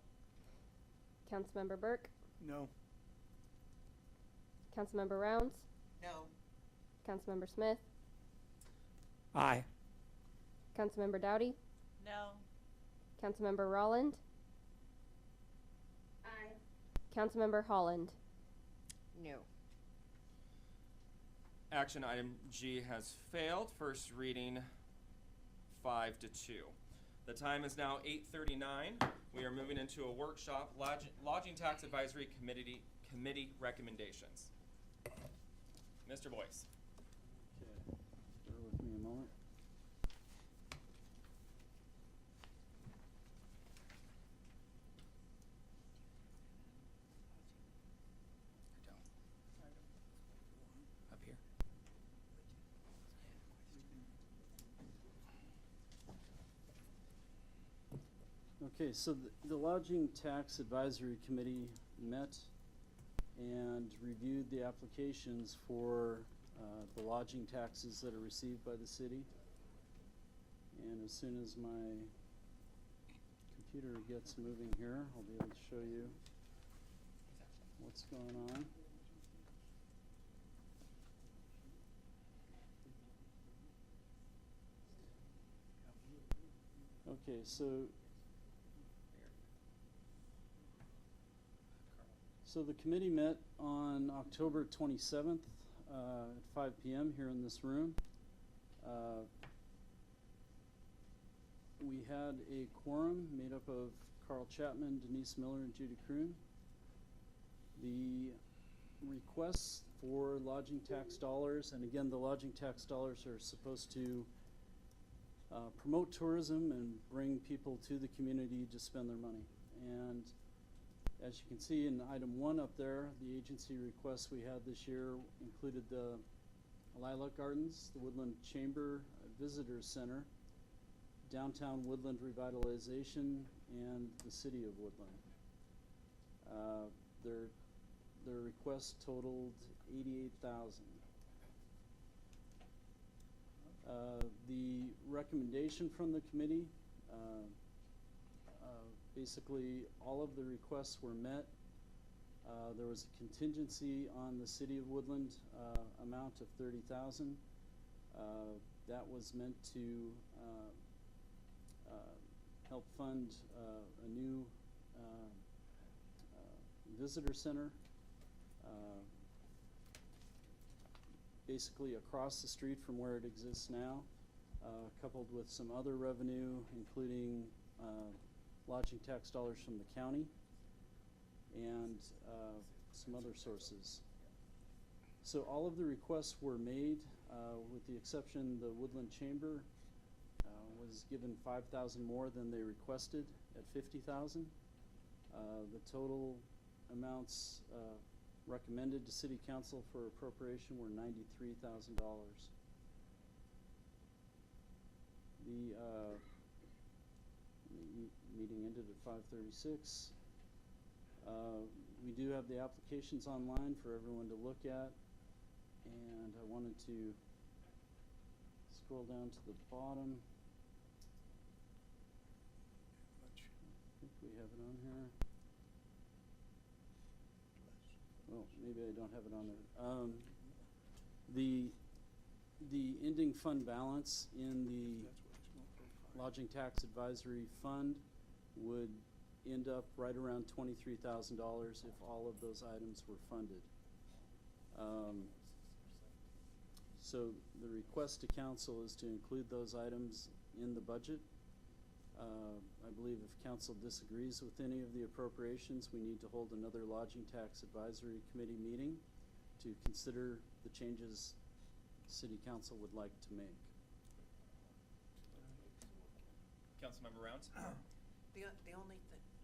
Councilmember Burke? No. Councilmember Rounds? No. Councilmember Smith? Aye. Councilmember Dowdy? No. Councilmember Rolland? Aye. Councilmember Holland? No. Action item G has failed. First reading 5-2. The time is now 8:39. We are moving into a workshop, Lodging Tax Advisory Committee recommendations. Mr. Boyce. Okay, bear with me a moment. Up here. Okay, so the Lodging Tax Advisory Committee met and reviewed the applications for the lodging taxes that are received by the city. And as soon as my computer gets moving here, I'll be able to show you what's going on. Okay, so the committee met on October 27th at 5 p.m. here in this room. We had a quorum made up of Carl Chapman, Denise Miller, and Judy Kroon. The requests for lodging tax dollars, and again, the lodging tax dollars are supposed to promote tourism and bring people to the community to spend their money. And as you can see in item 1 up there, the agency requests we had this year included the Lilac Gardens, the Woodland Chamber Visitor Center, Downtown Woodland Revitalization, and the City of Woodland. Their request totaled $88,000. The recommendation from the committee, basically all of the requests were met. There was a contingency on the City of Woodland amount of $30,000. That was meant to help fund a new visitor center, basically across the street from where it exists now, coupled with some other revenue, including lodging tax dollars from the county, and some other sources. So all of the requests were made, with the exception the Woodland Chamber was given 5,000 more than they requested at 50,000. The total amounts recommended to City Council for appropriation were $93,000. The meeting ended at 5:36. We do have the applications online for everyone to look at, and I wanted to scroll down to the bottom. I think we have it on here. Oh, maybe I don't have it on there. The ending fund balance in the Lodging Tax Advisory Fund would end up right around $23,000 if all of those items were funded. So the request to council is to include those items in the budget. I believe if council disagrees with any of the appropriations, we need to hold another Lodging Tax Advisory Committee meeting to consider the changes City Council would like to make. Councilmember Rounds? The only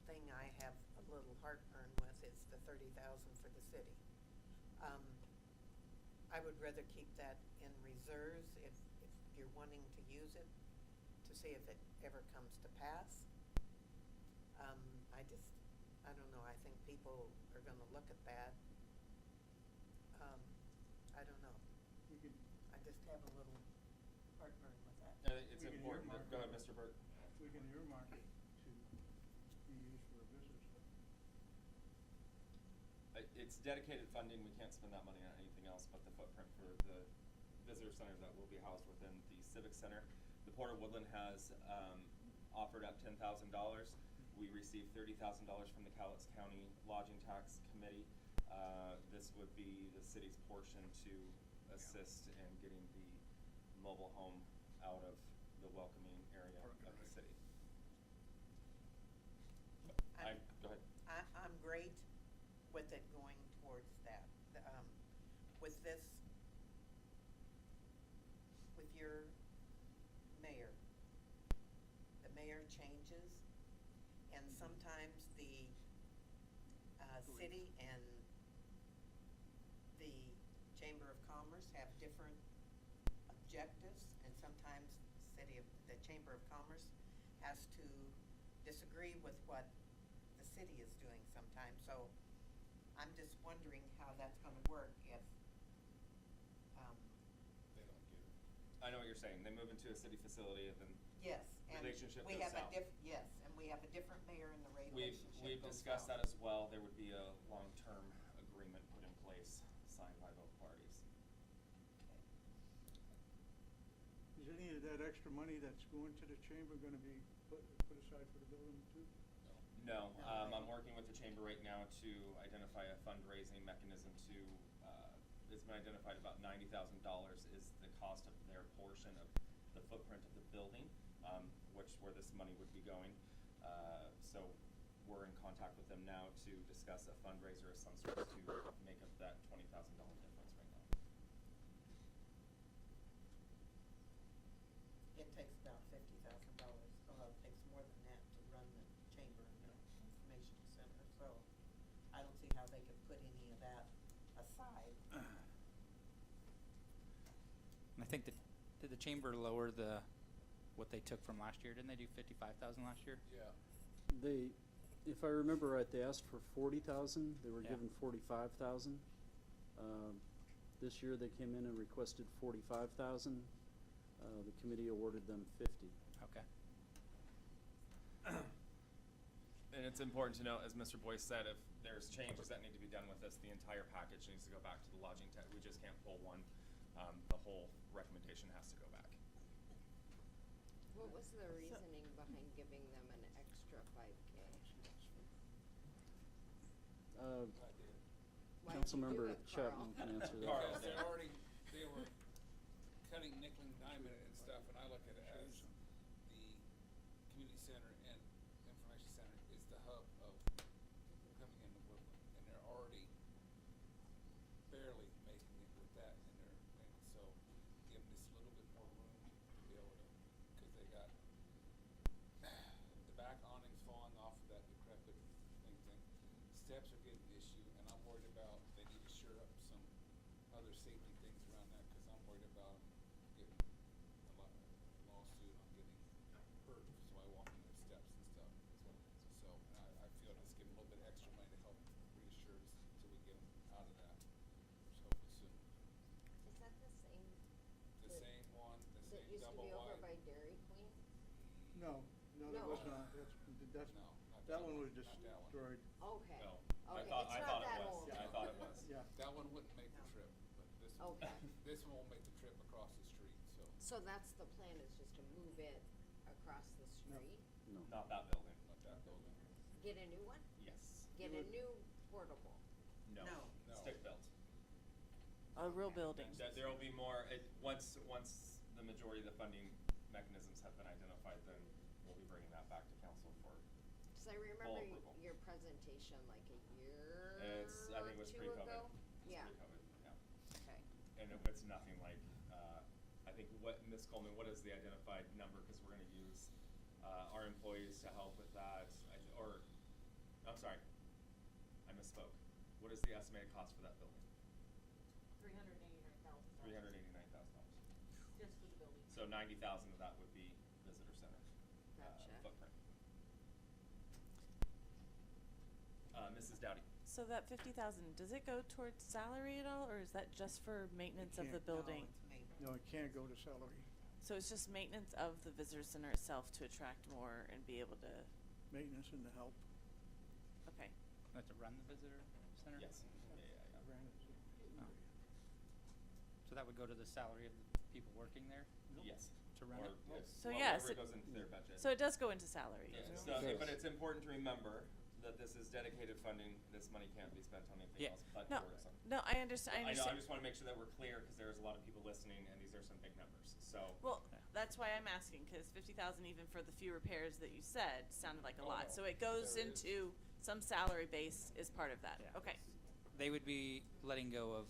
thing I have a little heartburn with is the 30,000 for the city. I would rather keep that in reserves if you're wanting to use it to see if it ever comes to pass. I don't know, I think people are gonna look at that. I don't know. I just have a little heartburn with that. It's important. Go ahead, Mr. Burt. We can earmark it to be used for a business. It's dedicated funding. We can't spend that money on anything else but the footprint for the visitor center that will be housed within the Civic Center. The Port of Woodland has offered up $10,000. We received $30,000 from the Cowlitz County Lodging Tax Committee. This would be the city's portion to assist in getting the mobile home out of the welcoming area of the city. Go ahead. I'm great with it going towards that. With this, with your mayor, the mayor changes, and sometimes the city and the Chamber of Commerce have different objectives, and sometimes the Chamber of Commerce has to disagree with what the city is doing sometimes. So I'm just wondering how that's going to work if They don't get it. I know what you're saying. They move into a city facility and then yes, and relationship we goes have south. and we have a different mayor in the relationship. We've goes discussed south. that as well. There would be a long-term agreement put in place, signed by both parties. Is any of that extra money that's going to the chamber gonna be put aside for the building too? No, I'm working with the chamber right now to identify a fundraising mechanism to, it's been identified about $90,000 is the cost of their portion of the footprint of the building, where this money would be going. So we're in contact with them now to discuss a fundraiser of some sort to make up that $20,000 difference right now. It takes about $50,000. Well, it takes more than that to run the chamber and the information center. So I don't see how they could put any of that aside. And I think did the chamber lower what they took from last year? Didn't they do 55,000 last year? Yeah. If I remember right, they asked for 40,000. They were Yeah. given 45,000. This year they came in and requested 45,000. The committee awarded them 50. Okay. And it's important to note, as Mr. Boyce said, if there's changes that need to be done with this, the entire package needs to go back to the lodging tax. We just can't pull one. The whole recommendation has to go back. What was the reasoning behind giving them an extra 5K? Why did you do Councilmember it, Carl? Chapman can answer that. Because they were cutting nickel and diming it and stuff, and I look at it as the community center and information the hub of coming into Woodland, and they're already barely making it with that in there, and so give them just a little bit more room to be able to, because they got the back awnings falling off of that decrepit thing. Steps are getting an issue, and I'm worried about they need to shore up some other safety things around that, because I'm worried about them getting a lawsuit on getting hurt, so I walk into the steps and stuff. So I feel let's give them a little bit extra money to help reassure us until we get them out of that. So hopefully soon. Is that the same? The same one, the That same used to double be over wide. by Dairy Queen? No, that was not, that's, No, not that one was not that one. destroyed. Okay. No. Okay, I it's thought not that it was. old. I thought it was. Yeah. That one wouldn't make the trip, but this one, Okay. this one will make the trip across the street, so. So that's the plan, is just to move it across the street? No. Not that building. Not that building. Get a new one? Yes. Get a new portable? No. No. Stick built. A real building. There will be more, once the majority of the funding mechanisms have been identified, then we'll be bringing that back to council for, Cause I remember approval. your presentation like a year I think it was or two pre-COVID. ago? It was Yeah, pre-COVID, yeah. okay. And it's nothing like, I think Ms. Coleman, what is the identified number? Because we're gonna use, our employees to help with that, I'm sorry, I misspoke. What is the estimated cost for that building? $389,000. $389,000. Just for the building. So 90,000 of that would be visitor center Gotcha. footprint. Mrs. Dowdy. So that 50,000, does it go towards salary at all, or is that just for maintenance of the can't. building? No, it can't go to salary. So it's just maintenance of the visitor center itself to attract more and be able to, Maintenance and the help. okay. Like to run the visitor center? Yes. Yeah. Ran it. Oh. So that would go to the salary of the people working there? Yes. To run Or it? So well, yes, whatever goes into their budget. So it does go into salary. Yeah, doesn't so, it? but it's important to remember that this is dedicated funding. This money can't be spent on anything Yeah. else but No, tourism. no, I understand. I know. I just want to make sure that we're clear because there's a lot of people listening, and these are some big numbers. So. Well, that's why I'm asking, because 50,000 even for the few repairs that you said sounded like a Oh, lot. no. So it goes There is. into some salary base is part of that. Yeah. Okay. They would be letting go of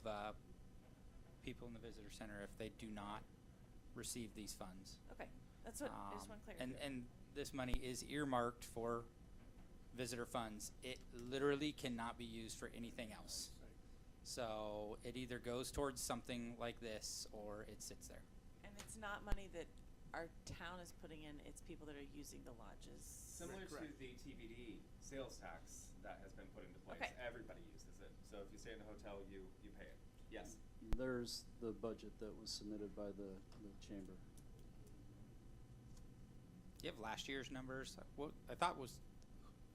people in the visitor center if they do not receive these funds. Okay. That's what I just want clarity. And this money is earmarked for visitor funds. It literally cannot be used for anything else. So it either goes towards something like this or it sits there. And it's not money that our town is putting in, it's people that are using the lodges. Similar to the TBD sales tax that has been put into place, Okay. everybody uses it. So if you stay in a hotel, you pay it. Yes. There's the budget that was submitted by the chamber. Do you have last year's numbers? What I thought was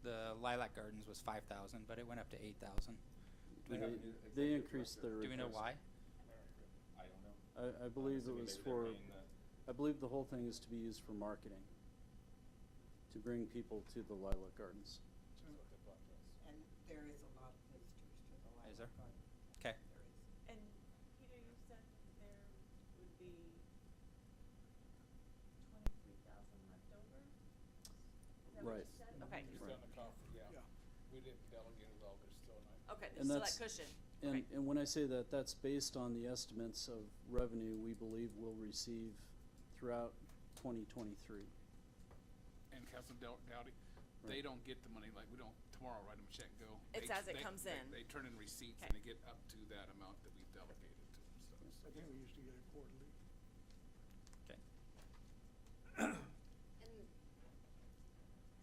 the Lilac Gardens was 5,000, but it went up to 8,000. Do we have a new They executive increased director? their. Do we know request. why? I don't know. I believe it Assuming was they've for, been paying I believe the whole thing is to be used for marketing, to bring people to the Lilac Gardens. And there is a lot of visitors to the Is there? Lilac Garden. Okay. There is. And Peter, you said there would be 23,000 left over? Is that what Right. you said? Okay. Just on the conference, yeah. We didn't delegate it all, there's still enough. Okay, And there's still that that's- cushion. And when I say that, that's based on the estimates of revenue we believe we'll receive throughout 2023. And Councilman Dowdy, they don't get the money, like, we don't tomorrow write them a check and go. It's They- as it they- comes they- in. They turn in receipts Okay. and they get up to that amount that we've delegated to them, so. I think we used to get it quarterly. Okay. And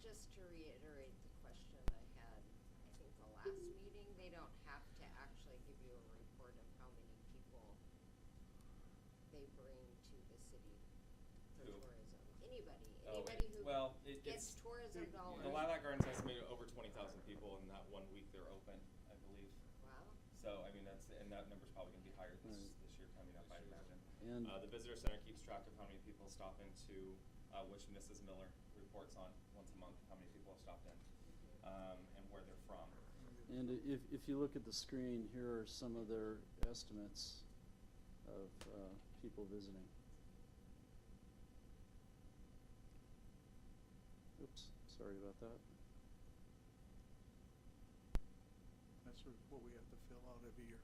just to reiterate the question I had, I think the last meeting, they don't have to actually give you a report of how many people they bring to the city for Who? tourism. Anybody Oh, who well, gets it's tourism dollars. the Lilac Gardens estimated over 20,000 people in that 1 week they're open, I believe. Wow. So I mean and that number's probably gonna be higher this year coming up, I'd imagine. And The visitor center keeps track of how many people stop into, which Mrs. Miller reports on once a month, how many people have stopped in, and where they're from. And if you look at the screen, here are some of their estimates of people visiting. Oops, sorry about that. that's what we have to fill out every year,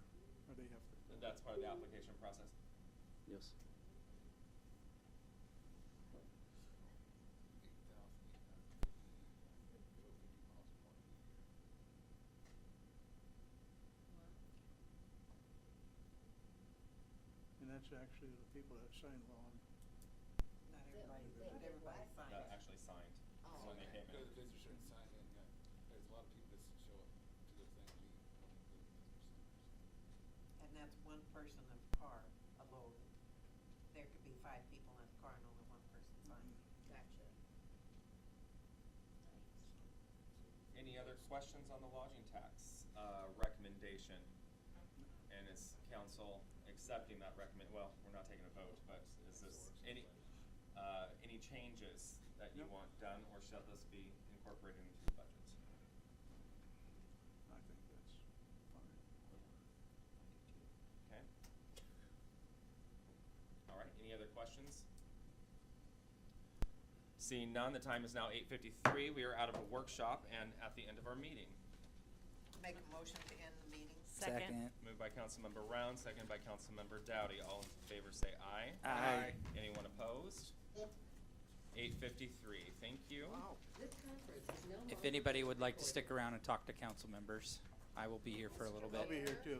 or they have to. That's part of the application process. Yes. And that's actually the people that sign law. Not everybody, not everybody signs. That actually signed when they came Go to in. the visitor center and sign in, yeah. There's a lot of people that show up to the thing, we don't include the visitor centers. And that's one person of car, a load. There could be 5 people in a car and only one person signs. Gotcha. Any other questions on the lodging tax recommendation? And is council accepting that well, we're not taking a vote, but is this any changes that you want done, or shall this be incorporated into the budget? I think that's fine. Okay. All right, any other questions? Seeing none, the time is now 8:53. We are out of a workshop and at the end of our meeting. Make a motion to end the meeting. Second. Moved by Councilmember Round, seconded by Councilmember Dowdy. All in favor say aye. Aye. Anyone opposed? 8:53. Thank you. This conference is no If anybody would like to stick around and talk to council members, I will be here for a little bit. I'll be here too.